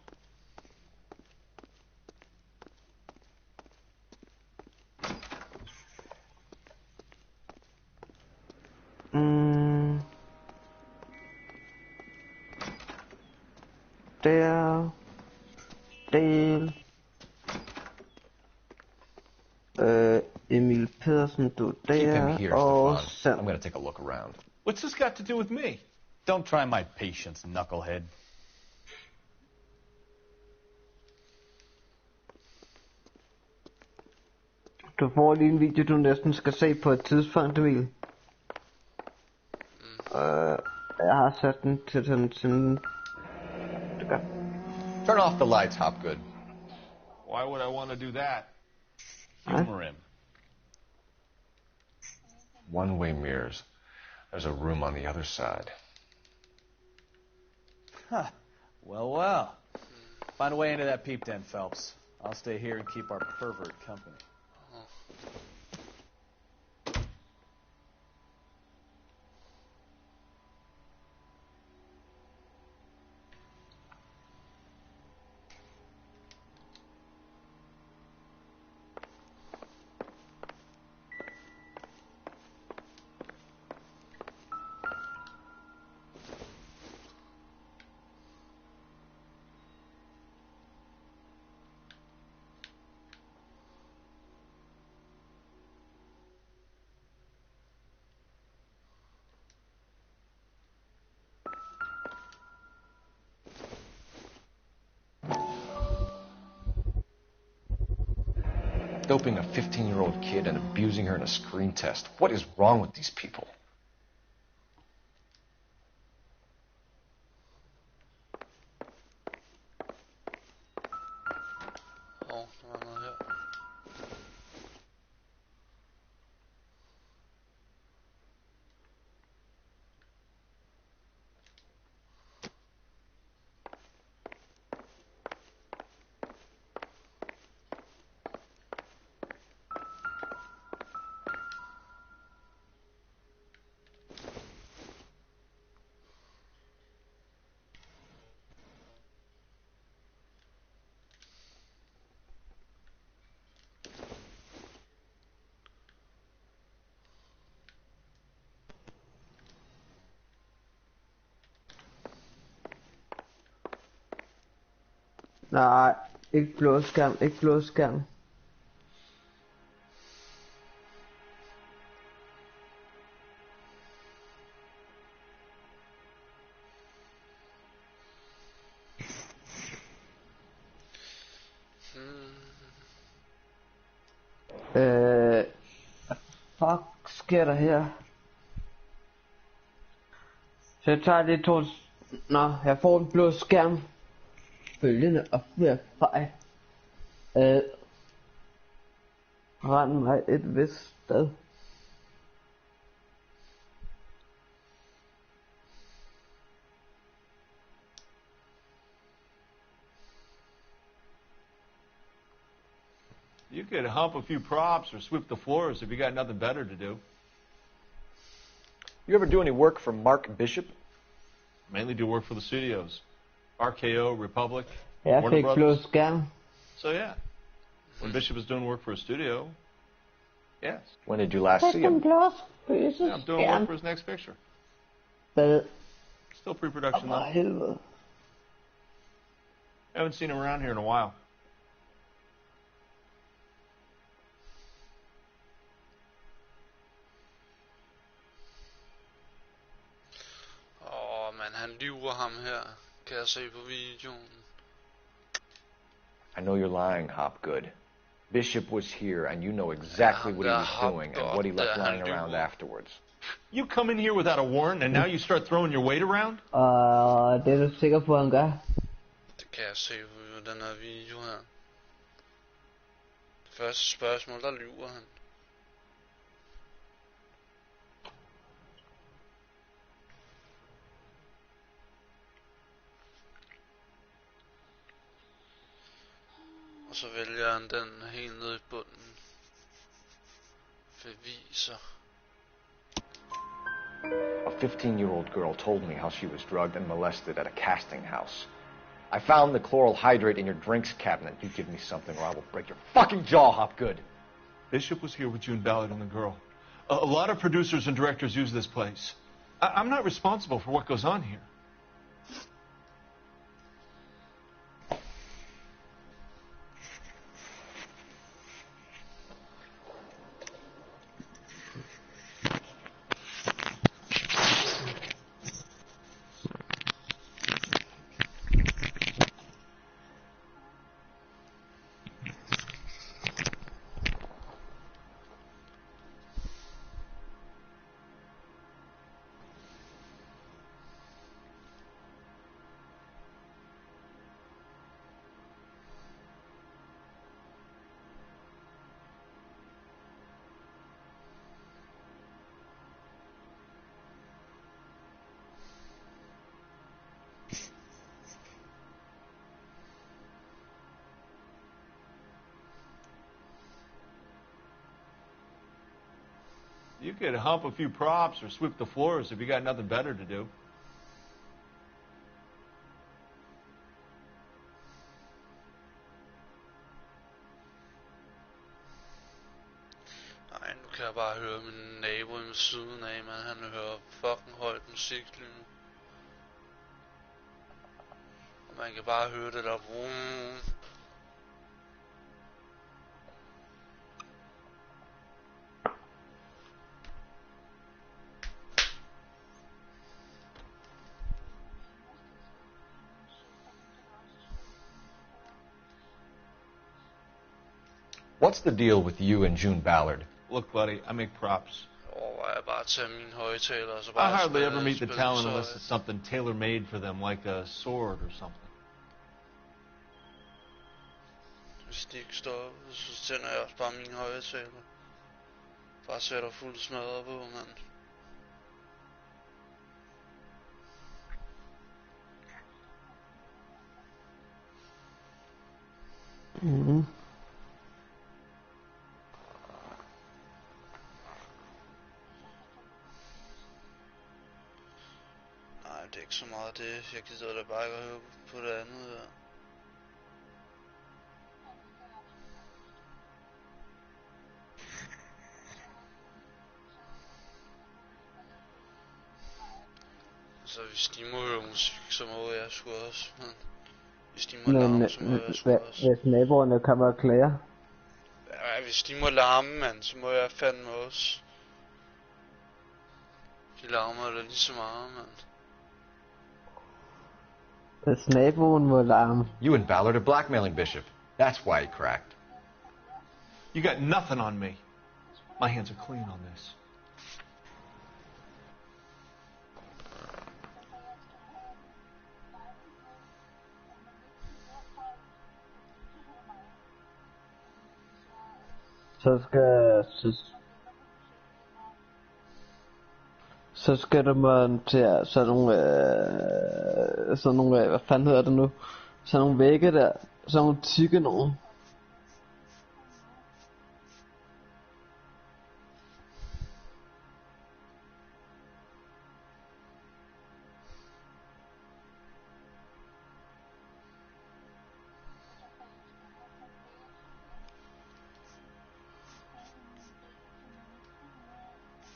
Der. Del. Emil Pedersen, du Keep him der. here, Og Stefan. I'm going to take a look around. What's this got to do with me? Don't try my patience, knucklehead. Du får lige en video, du næsten skal se på et tidspunkt, Emil. Jeg har sat den til sådan... Turn off the lights, Hopgood. Why would I want to do that? Humor him. One-way mirrors. There's a room on the other side. Huh. Well. Find a way into that peep den, Phelps. I'll stay here and keep our pervert company. Doping a 15-year-old kid and abusing her in a screen test. What is wrong with these people? Der var noget her. Nej, ikke blå skærm, ikke blå skærm. Fuck sker der her? Så jeg tager det to... Nå, jeg får en blå skærm. Følgende op med fejl. Rend mig et vist sted. You could hump a few props or sweep the floors if you got nothing better to do. You ever do any work for Mark Bishop? Mainly do work for the studios. RKO, Republic, Jeg Warner fik blå Brothers. skærm. So yeah, when Bishop is doing work for a studio, yes. When did you last see him? Yeah, I'm doing work for his next picture. Hvad? Still pre-production For though. helvede. Haven't seen him around here in a while. Men han lyver ham her, kan jeg se på videoen. I know you're lying, Hopgood. Bishop was here, and you know exactly what he was doing and what he left lying around afterwards. You come in here without a warrant, and now you start throwing your weight around? Det er du sikker på, han gør? Det kan jeg se på den her video her. Det første spørgsmål, der lyver han. Og så vælger han den helt nede i bunden. Beviser. A 15-year-old girl told me how she was drugged and molested at a casting house. I found the chloral hydrate in your drinks cabinet. You give me something or I will break your fucking jaw, Hopgood. Bishop was here with June Ballard and the girl. A lot of producers and directors use this place. I'm not responsible for what goes on here. You could hump a few props or sweep the floors if you got nothing better to do. Nej, nu kan jeg bare høre min nabo i siden af, men han hører fucking højt musik lige nu. Og man kan bare høre det der vroom. What's the deal with you and June Ballard? Look, buddy, I make props. Overvejer bare at tage mine højtaler og så I bare hardly ever meet the spille talent så unless it's something tailor-made for them, like a sword or something. Hvis de ikke står, så tænder jeg også bare mine højtaler. Bare sætter fuld smadret på, mand. Mhm. Nej, det er ikke så meget det. Jeg gider da bare ikke at høre på det andet der. Så hvis de må høre musik, så må jeg sgu også, men... Hvis de må larme, så må jeg sgu også. hvis naboerne kommer og klager. Ja, hvis de må larme, mand, så må jeg fandme også. De larmer da lige så meget, mand. Hvis naboen må larme. You and Ballard are blackmailing Bishop. That's why he cracked. You got nothing on me. My hands are clean on this. Så skal der montere sådan nogle, hvad fanden hedder det nu? Sådan nogle vægge der, sådan nogle tykke nogen.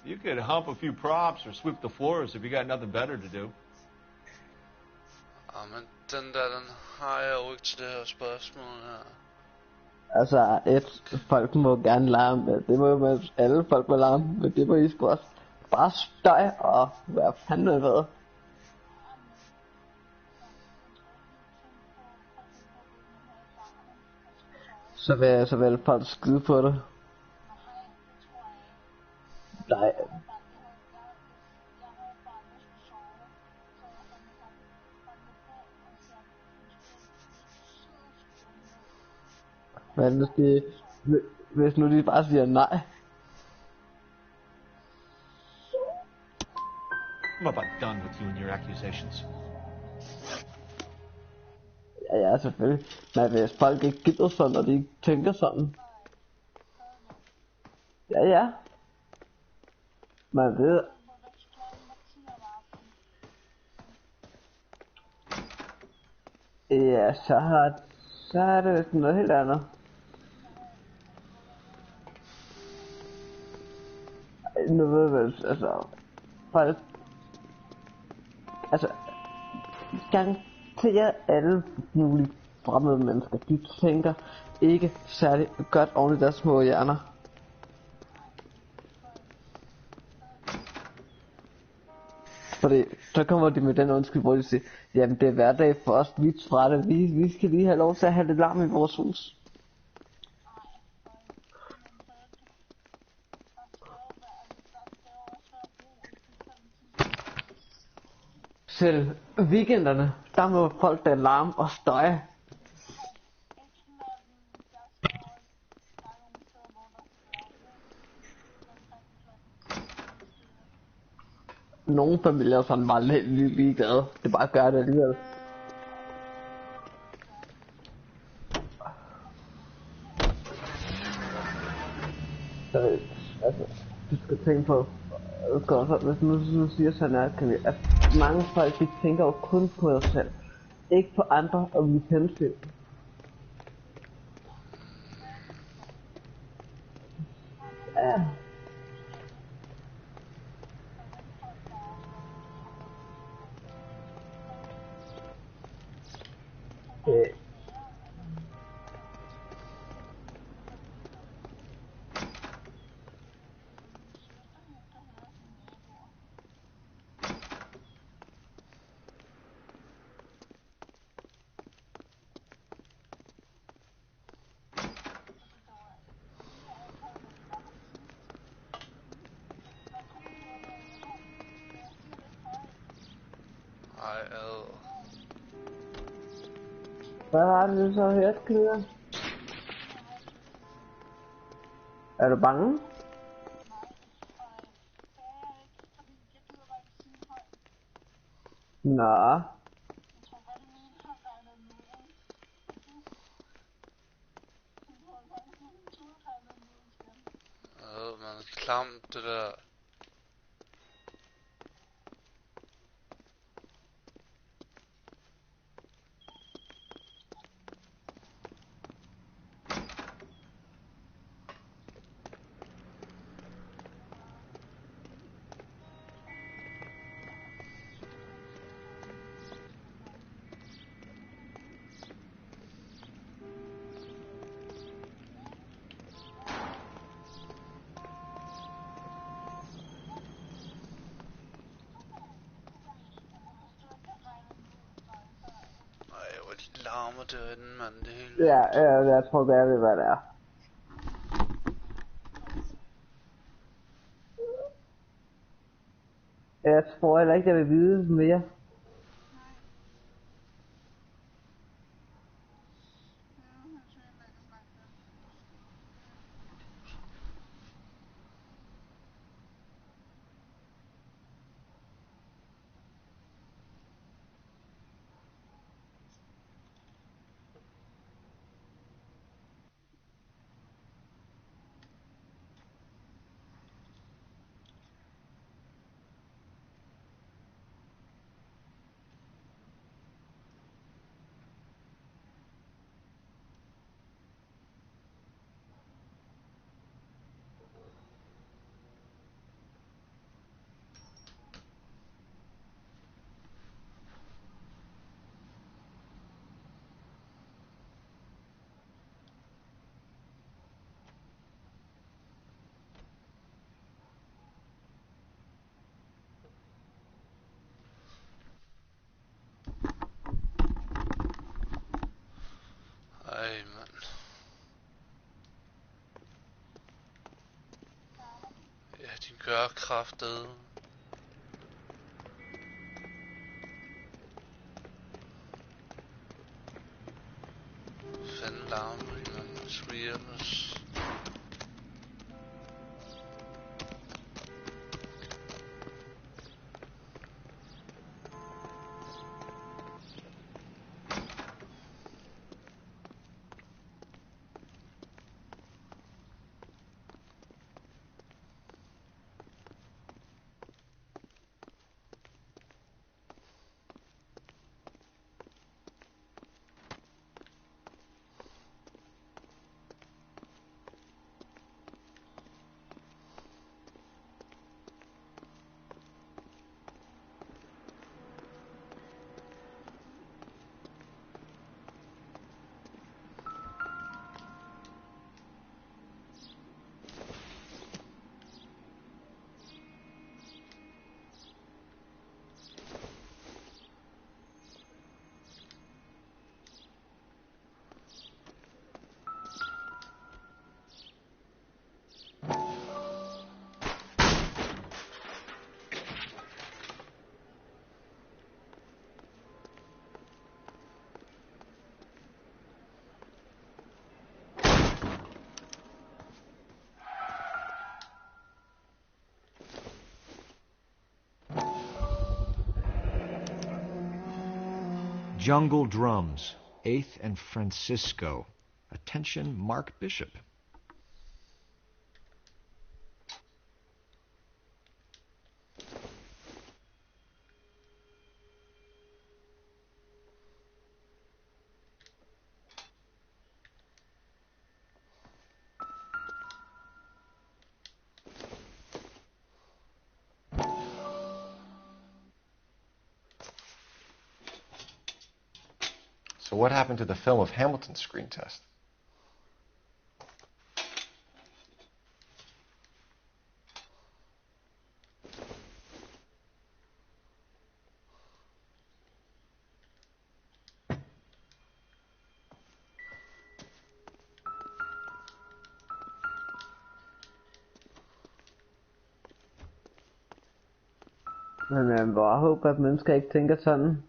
You could hump a few props or sweep the floors if you got nothing better to do. Men den har jeg jo ikke til det her spørgsmål her. Altså, folk må gerne larme, det må jo alle folk må larme, men det må I sgu også. Bare støj og hvad fanden hvad. Så vil folk skyde på det. Nej. Men hvis nu de bare siger nej. I'm about done with you and your accusations. Ja, selvfølgelig. Men hvis folk ikke gider sådan, og de ikke tænker sådan. Ja. Man ved. Ja, så er det vist noget helt andet. Nu ved jeg vel, altså, folk, altså, garanterer alle mulige fremmede mennesker, de tænker ikke særlig godt oven i deres små hjerner. Fordi så kommer de med den undskyld, hvor de siger, jamen det er hverdag for os, vi er trætte, vi skal lige have lov til at have lidt larm i vores hus. Selv weekenderne, der må folk da larme og støje. Nogle familier er sådan bare lidt ligeglade. Det bare gør det alligevel. Så, altså, du skal tænke på, hvis nu siger sådan her, at mange folk, de tænker jo kun på sig selv. Ikke på andre og vi hensyn. Ja. Hvad har du så hørt, Klyder? Er du bange? Nå. Man, klamt det der. larmer derinde, mand. Det er helt... Ja, jeg tror det er, hvad det er. Jeg tror heller ikke, jeg vil vide mere. Ej, mand. Ja, de gør kraftedeme. Fanden larmer de, mand. Skulle hjælpe os. Jungle Drums, 8th and Francisco. Attention, Mark Bishop. So what happened to the film of Hamilton's screen test? Men jeg bare håber, at mennesker ikke tænker sådan.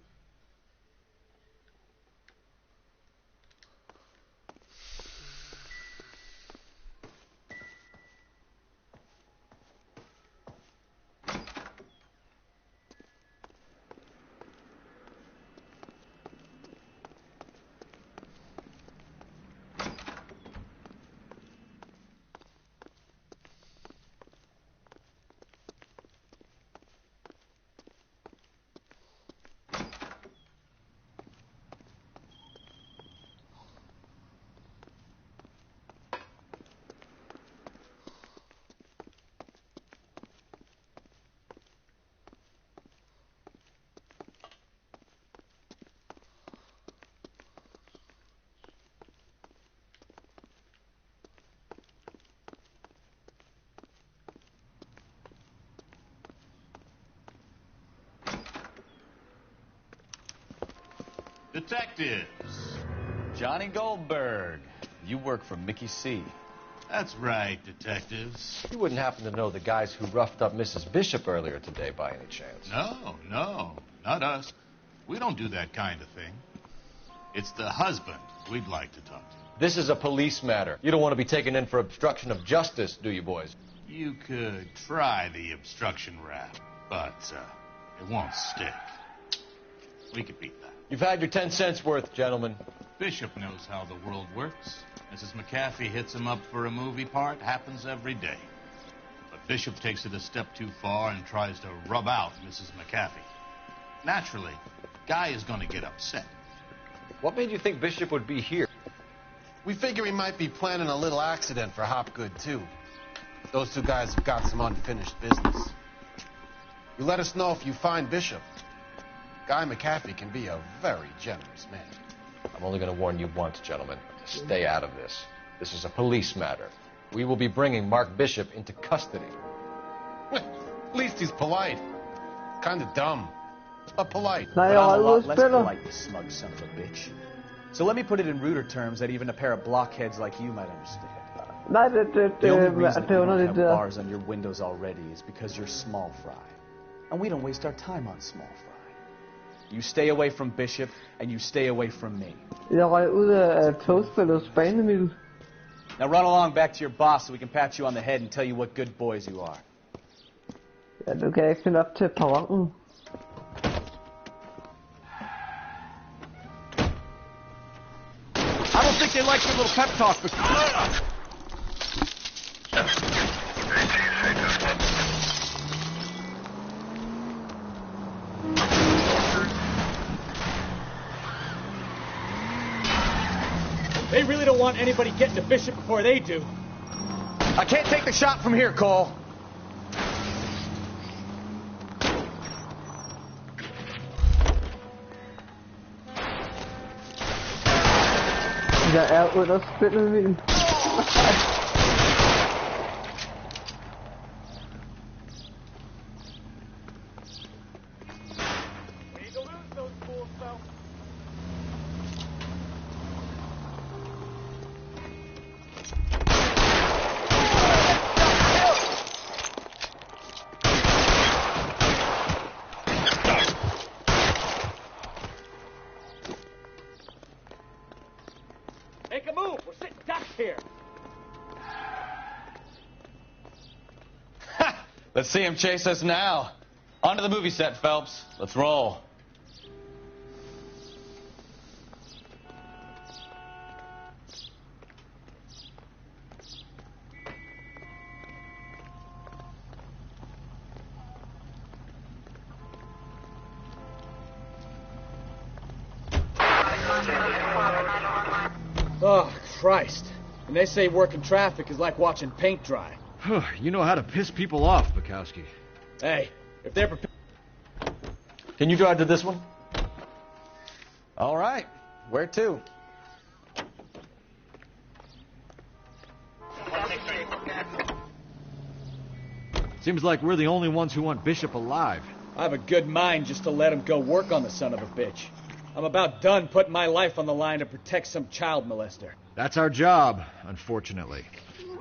Detectives, Johnny Goldberg. You work for Mickey C. That's right, detectives. You wouldn't happen to know the guys who roughed up Mrs. Bishop earlier today by any chance? No, not us. We don't do that kind of thing. It's the husband we'd like to talk to. This is a police matter. You don't want to be taken in for obstruction of justice, do you, boys? You could try the obstruction rap, but it won't stick. We could beat that. You've had your 10 cents worth, gentlemen. Bishop knows how the world works. Mrs. McAfee hits him up for a movie part. Happens every day. But Bishop takes it a step too far and tries to rub out Mrs. McAfee. Naturally, Guy is going to get upset. What made you think Bishop would be here? We figure he might be planning a little accident for Hopgood, too. Those two guys have got some unfinished business. You let us know if you find Bishop. Guy McAfee can be a very generous man. I'm only going to warn you once, gentlemen. Stay out of this. This is a police matter. We will be bringing Mark Bishop into custody. At least he's polite. Kind of dumb, but polite. Nej, But jeg I'm a var ude lot at less spille. polite, you smug son of a bitch. So let me put it in ruder terms that even a pair of blockheads like you might understand. Nej, det The only reason that er you don't underligt have det der. bars on your windows already is because you're small fry. And we don't waste our time on small fry. You stay away from Bishop, and you stay away from me. Jeg røg ud af togspillets banemil. Now run along back to your boss so we can pat you on the head and tell you what good boys you are. Ja, du kan ikke finde op til perronen. I don't think they like your little pep talk, but... They really don't want anybody getting to Bishop before they do. I can't take the shot from here, Cole. Jeg er under spillet min. Make a move. We're sitting ducks here. Let's see him chase us now. Onto the movie set, Phelps. Let's roll. Oh, Christ. And they say working traffic is like watching paint dry. You know how to piss people off, Bukowski. Hey, if they're prepared... Can you drive to this one? All right. Where to? Seems like we're the only ones who want Bishop alive. I have a good mind just to let him go work on the son of a bitch. I'm about done putting my life on the line to protect some child molester. That's our job, unfortunately.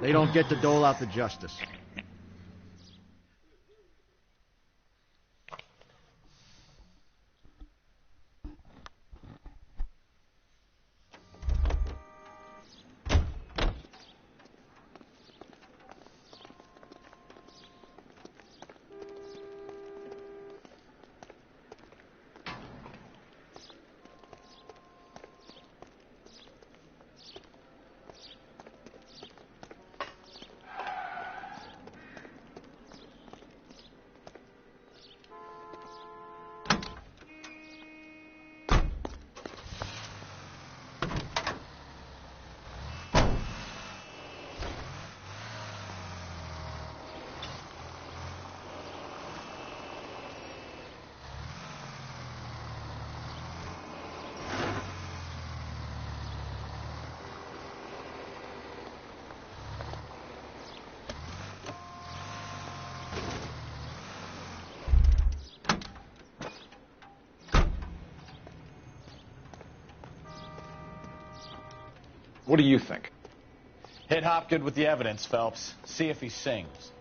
They don't get to dole out the justice. What do you think? Hit Hopgood with the evidence, Phelps. See if he sings.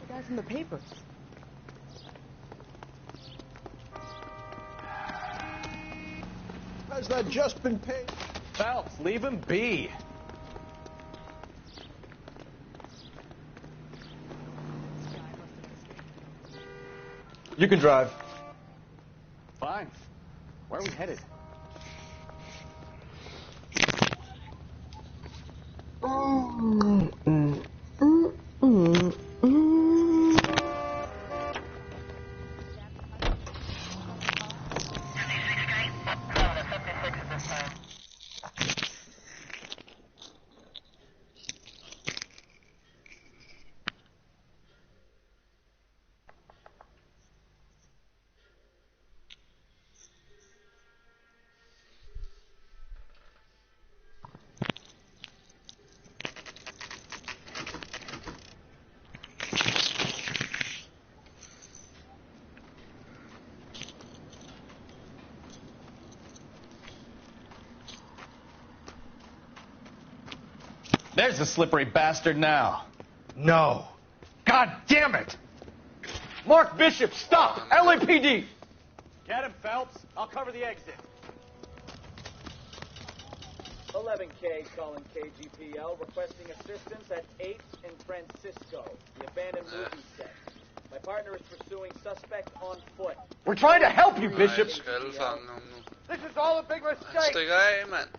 The guy from the paper. Has that just been paid? Phelps, leave him be. You can drive. Fine. Where are we headed? There's the slippery bastard now. No. God damn it! Mark Bishop, stop! LAPD! Get him, Phelps. I'll cover the exit. 11K calling KGPL, requesting assistance at 8th and Francisco, the abandoned movie set. My partner is pursuing suspect on foot. We're trying to help you, Bishop! Skal fange ham nu. This is all a big Han mistake! stikker af, mand.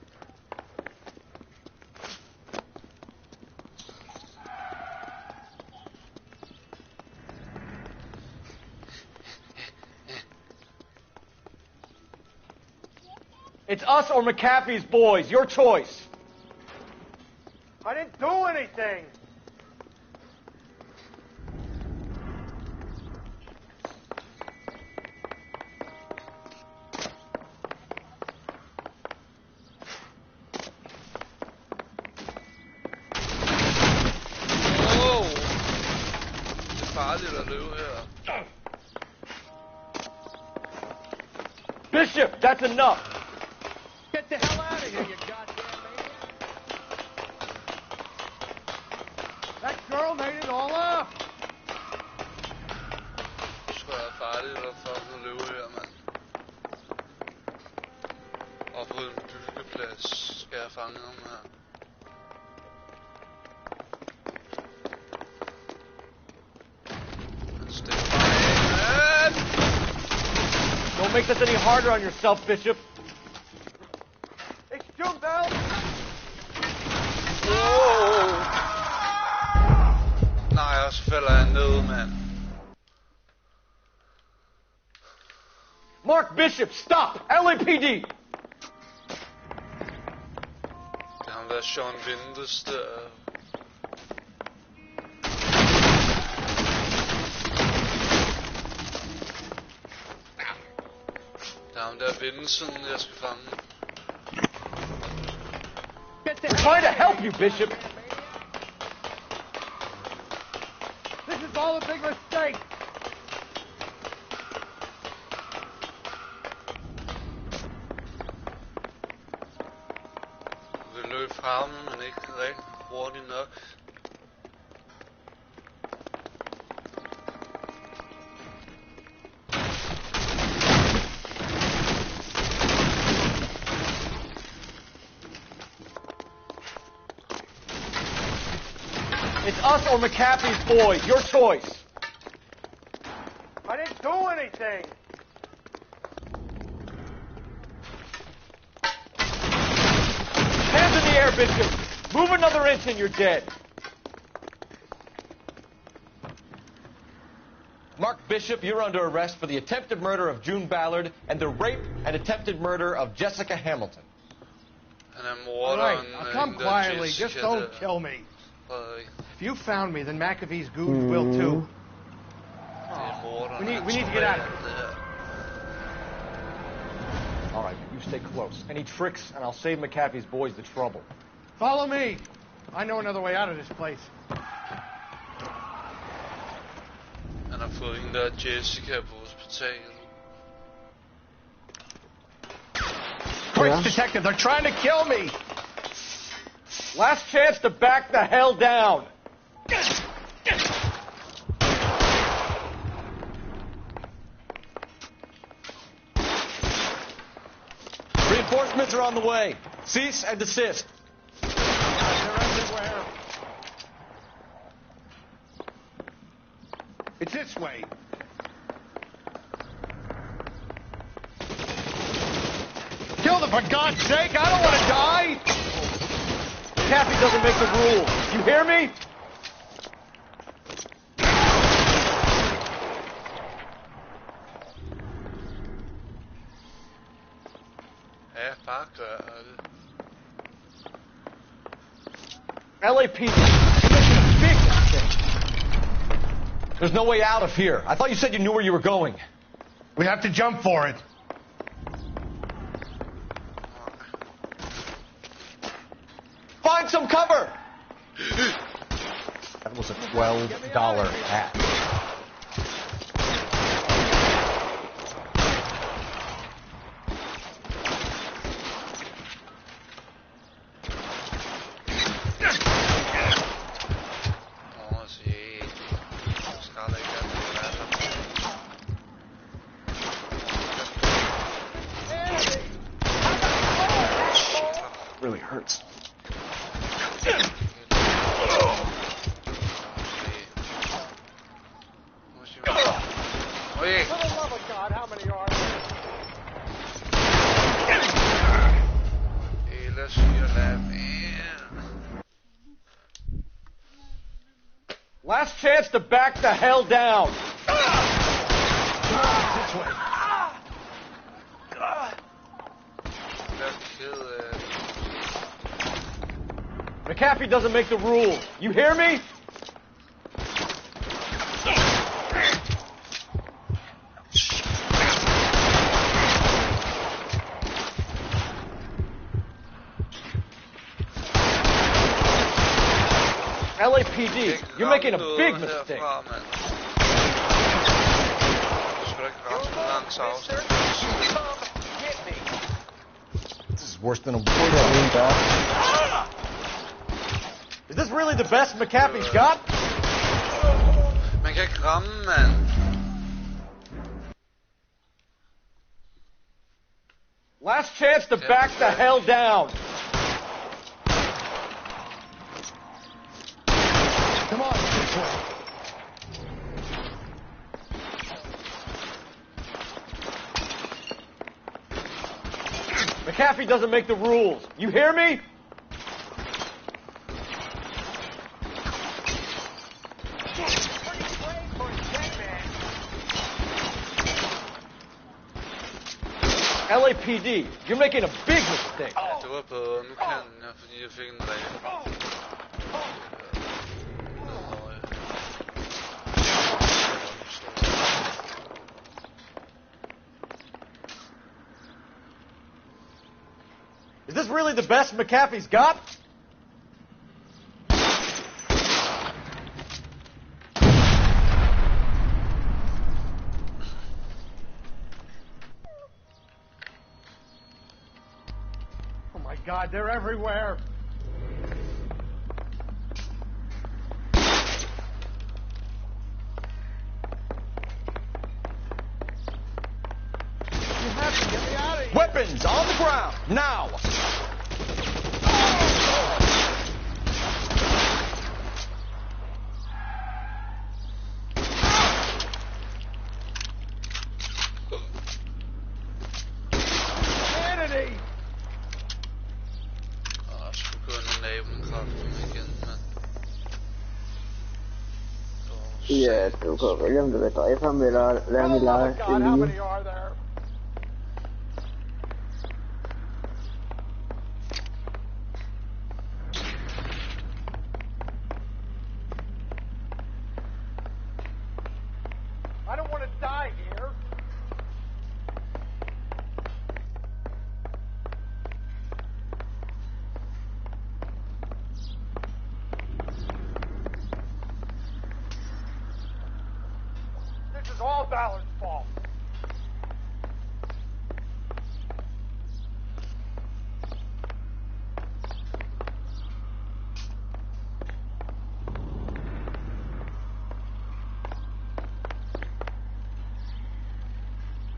It's us or McAfee's boys. Your choice. I didn't do anything. Wow. Det er farligt at løbe her. Bishop, that's enough. Get the hell out of here, you goddamn maniac. That girl made it all up. Det skulle være farligt at fucking løbe her, mand. Og på en byggeplads skal jeg fange ham her. Han stikker bare af, mand! Don't make this any harder on yourself, Bishop. It's June Bell. Wow. Nej, og så falder han ned, mand. Mark Bishop, stop! LAPD! Det er ham der Sean Vindes der. Det er ham der Vincent, jeg skal fange. We're trying to help you, Bishop. This is all a big mistake. Du vil løbe fra ham, men ikke rigtig hurtigt nok. It's us or McAfee's boys. Your choice. I didn't do anything. Hands in the air, Bishop. Move another inch and you're dead. Mark Bishop, you're under arrest for the attempted murder of June Ballard and the rape and attempted murder of Jessica Hamilton. Han er All right, morderen. now come hende der quietly. Jessica Just don't der. kill me. Frederik. If you found me, then McAfee's goons will too. Det er morderen. We need han to tror get out of alt here. det her. All right, you You stay close. Any tricks, and I'll save McAfee's boys the trouble. Follow me. I know another way out of this place. Han har fået hende der Jessica på hospitalet. Quick, detective, they're trying to kill me. Last chance to back the hell down. Reinforcements are on the way. Cease and desist. They're everywhere. It's this way. Kill them, for God's sake! I don't want to die! McAfee doesn't make the rules. You hear me? Ja, bare gør det. LAPD. There's no way out of here. I thought you said you knew where you were going. We have to jump for it. Find some cover! That was a $12 hat. Really hurts. For the love of God, how many are there? Last chance to back the hell down. This way. McAfee doesn't make the rules. You hear me? LAPD, you're making a big mistake. This is worse than a war. Is this really the best McAfee's got? Man kan ikke ramme, mand. Last chance to back the hell down. Come on, this way. McAfee doesn't make the rules. You hear me? LAPD, you're making a big mistake. Det var på nu kan jeg, fordi jeg fik en regel. Is this really the best McAfee's got? Oh my God, they're everywhere. You have to get me out of here. Weapons on the ground, now! Ja, du kan vælge, om du vil dræbe ham, eller lade ham i leje. I don't want to die here.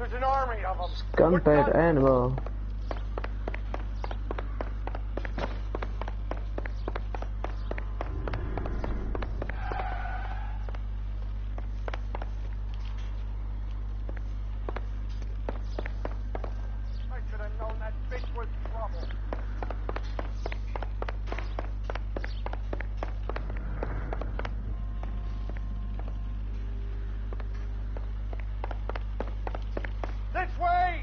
There's an army of them. Scumbag animal. I should have known that bitch was trouble. This way!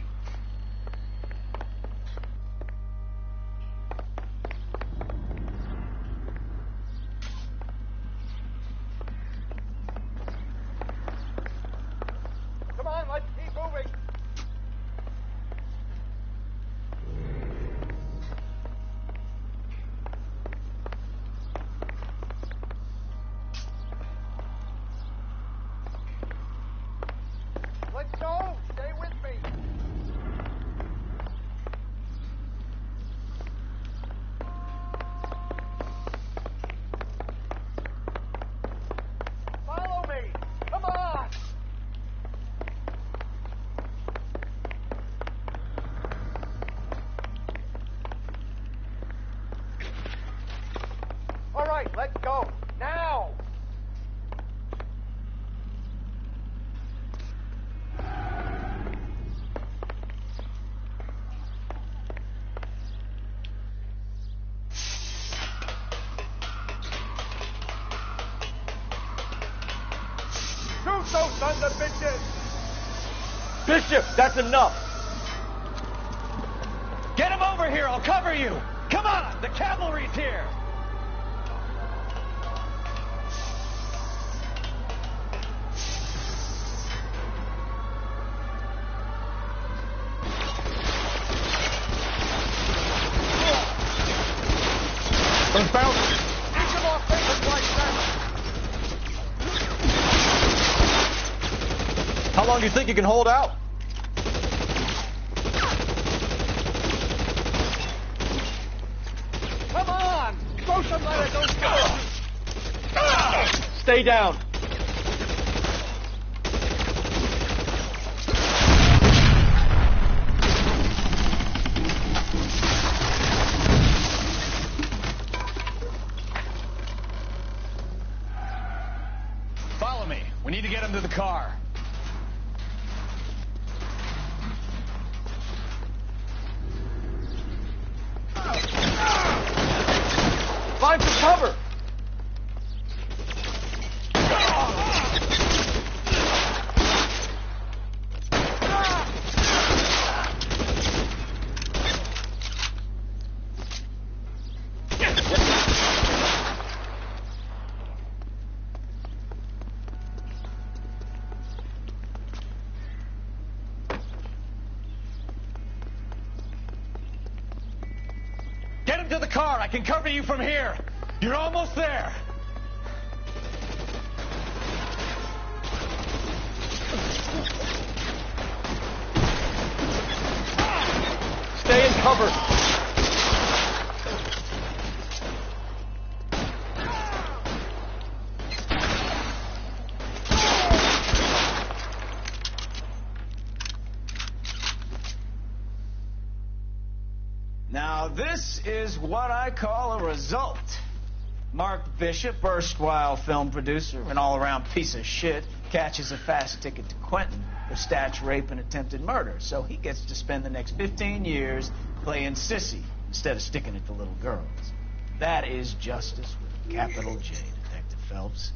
Come on, let's keep moving. Let's go. Stay with me. Follow me. Come on. All right, let's go. Now. Shoot those sons of bitches! Bishop, that's enough. Get him over here. I'll cover you. Come on. The cavalry's here. Confound it. Each of our favorites like that. How long do you think you can hold out? Come on! Throw some light at those guys! Stay down. Follow me. We need to get him to the car. Find some cover. Get him to the car. I can cover you from here. You're almost there. Stay in cover. Now, this is what I call a result. Mark Bishop, erstwhile film producer and all-around piece of shit, catches a fast ticket to Quentin for statch rape and attempted murder. So he gets to spend the next 15 years playing sissy instead of sticking it to little girls. That is justice with a capital J, Detective Phelps.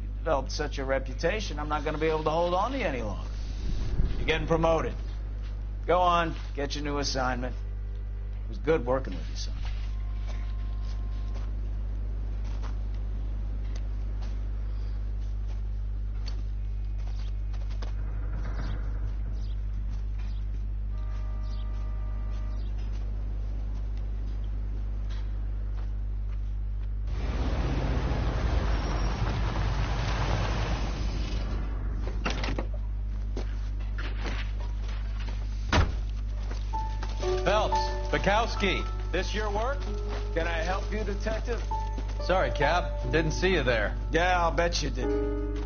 You've developed such a reputation, I'm not going to be able to hold on to you any longer. You're getting promoted. Go on, get your new assignment. It was good working with you, son. Phelps, Bukowski, this your work? Can I help you, Detective? Sorry, Cap. Didn't see you there. Yeah, I'll bet you did.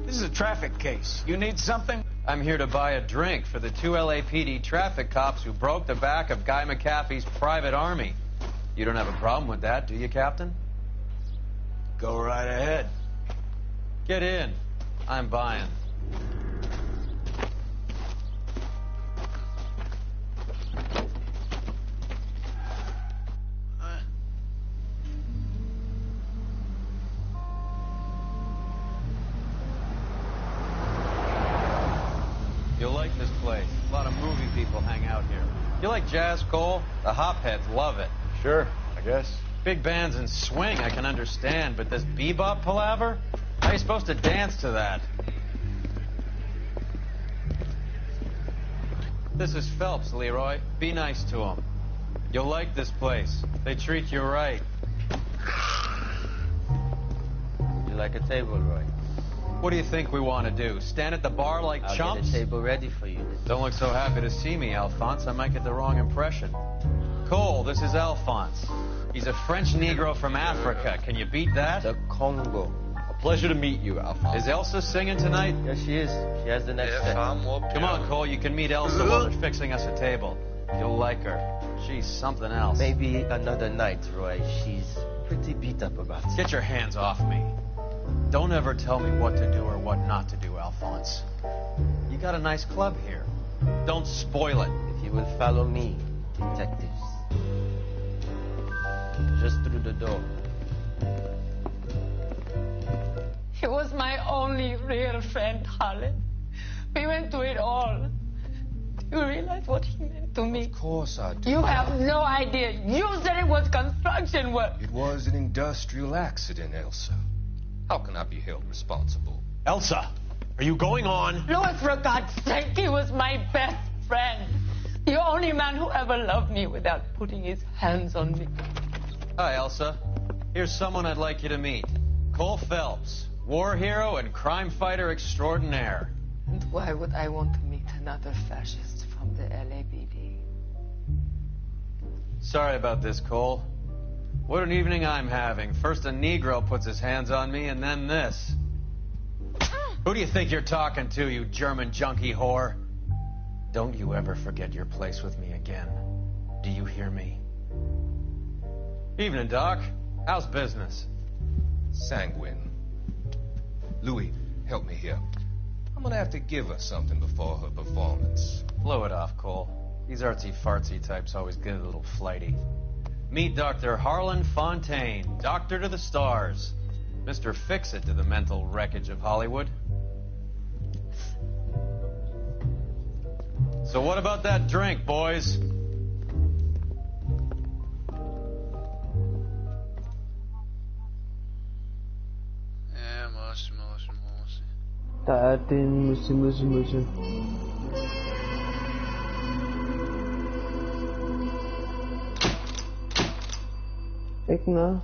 This is a traffic case. You need something? I'm here to buy a drink for the 2 LAPD traffic cops who broke the back of Guy McAfee's private army. You don't have a problem with that, do you, Captain? Go right ahead. Get in. I'm buying. You'll like this place. A lot of movie people hang out here. You like jazz, Cole? The hopheads love it. Sure, I guess. Big bands and swing I can understand, but this bebop palaver? How are you supposed to dance to that? This is Phelps, Leroy. Be nice to him. You'll like this place. They treat you right. You like a table, Roy? What do you think we want to do? Stand at the bar like I'll chumps? get a table ready for you. Don't look so happy to see me, Alphonse. I might get the wrong impression. Cole, this is Alphonse. He's a French Negro from Africa. Can you beat that? The Congo. A pleasure to meet you, Alphonse. Is Elsa singing tonight? Yes, she is. She has the next set. Come on, Cole. You can meet Elsa while they're fixing us a table. You'll like her. She's something else. Maybe another night, Roy. She's pretty beat up about it. Get your hands off me. Don't ever tell me what to do or what not to do, Alphonse. You got a nice club here. Don't spoil it. If you will follow me, detectives. Just through the door. He was my only real friend, Harlan. We went through it all. Do you realize what he meant to me? Of course I do. You have no idea. You said it was construction work. It was an industrial accident, Elsa. How can I be held responsible? Elsa, are you going on? Louis, for God's sake, he was my best friend. The only man who ever loved me without putting his hands on me. Hi, Elsa. Here's someone I'd like you to meet. Cole Phelps, war hero and crime fighter extraordinaire. And why would I want to meet another fascist from the LAPD? Sorry about this, Cole. What an evening I'm having. First a Negro puts his hands on me, and then this. Who do you think you're talking to, you German junkie whore? Don't you ever forget your place with me again. Do you hear me? Evening, Doc. How's business? Sanguine. Louis, help me here. I'm gonna have to give her something before her performance. Blow it off, Cole. These artsy-fartsy types always get a little flighty. Meet Dr. Harlan Fontaine, doctor to the stars. Mr. Fix-It to the mental wreckage of Hollywood. So what about that drink, boys? Der er den musse. Ikke noget.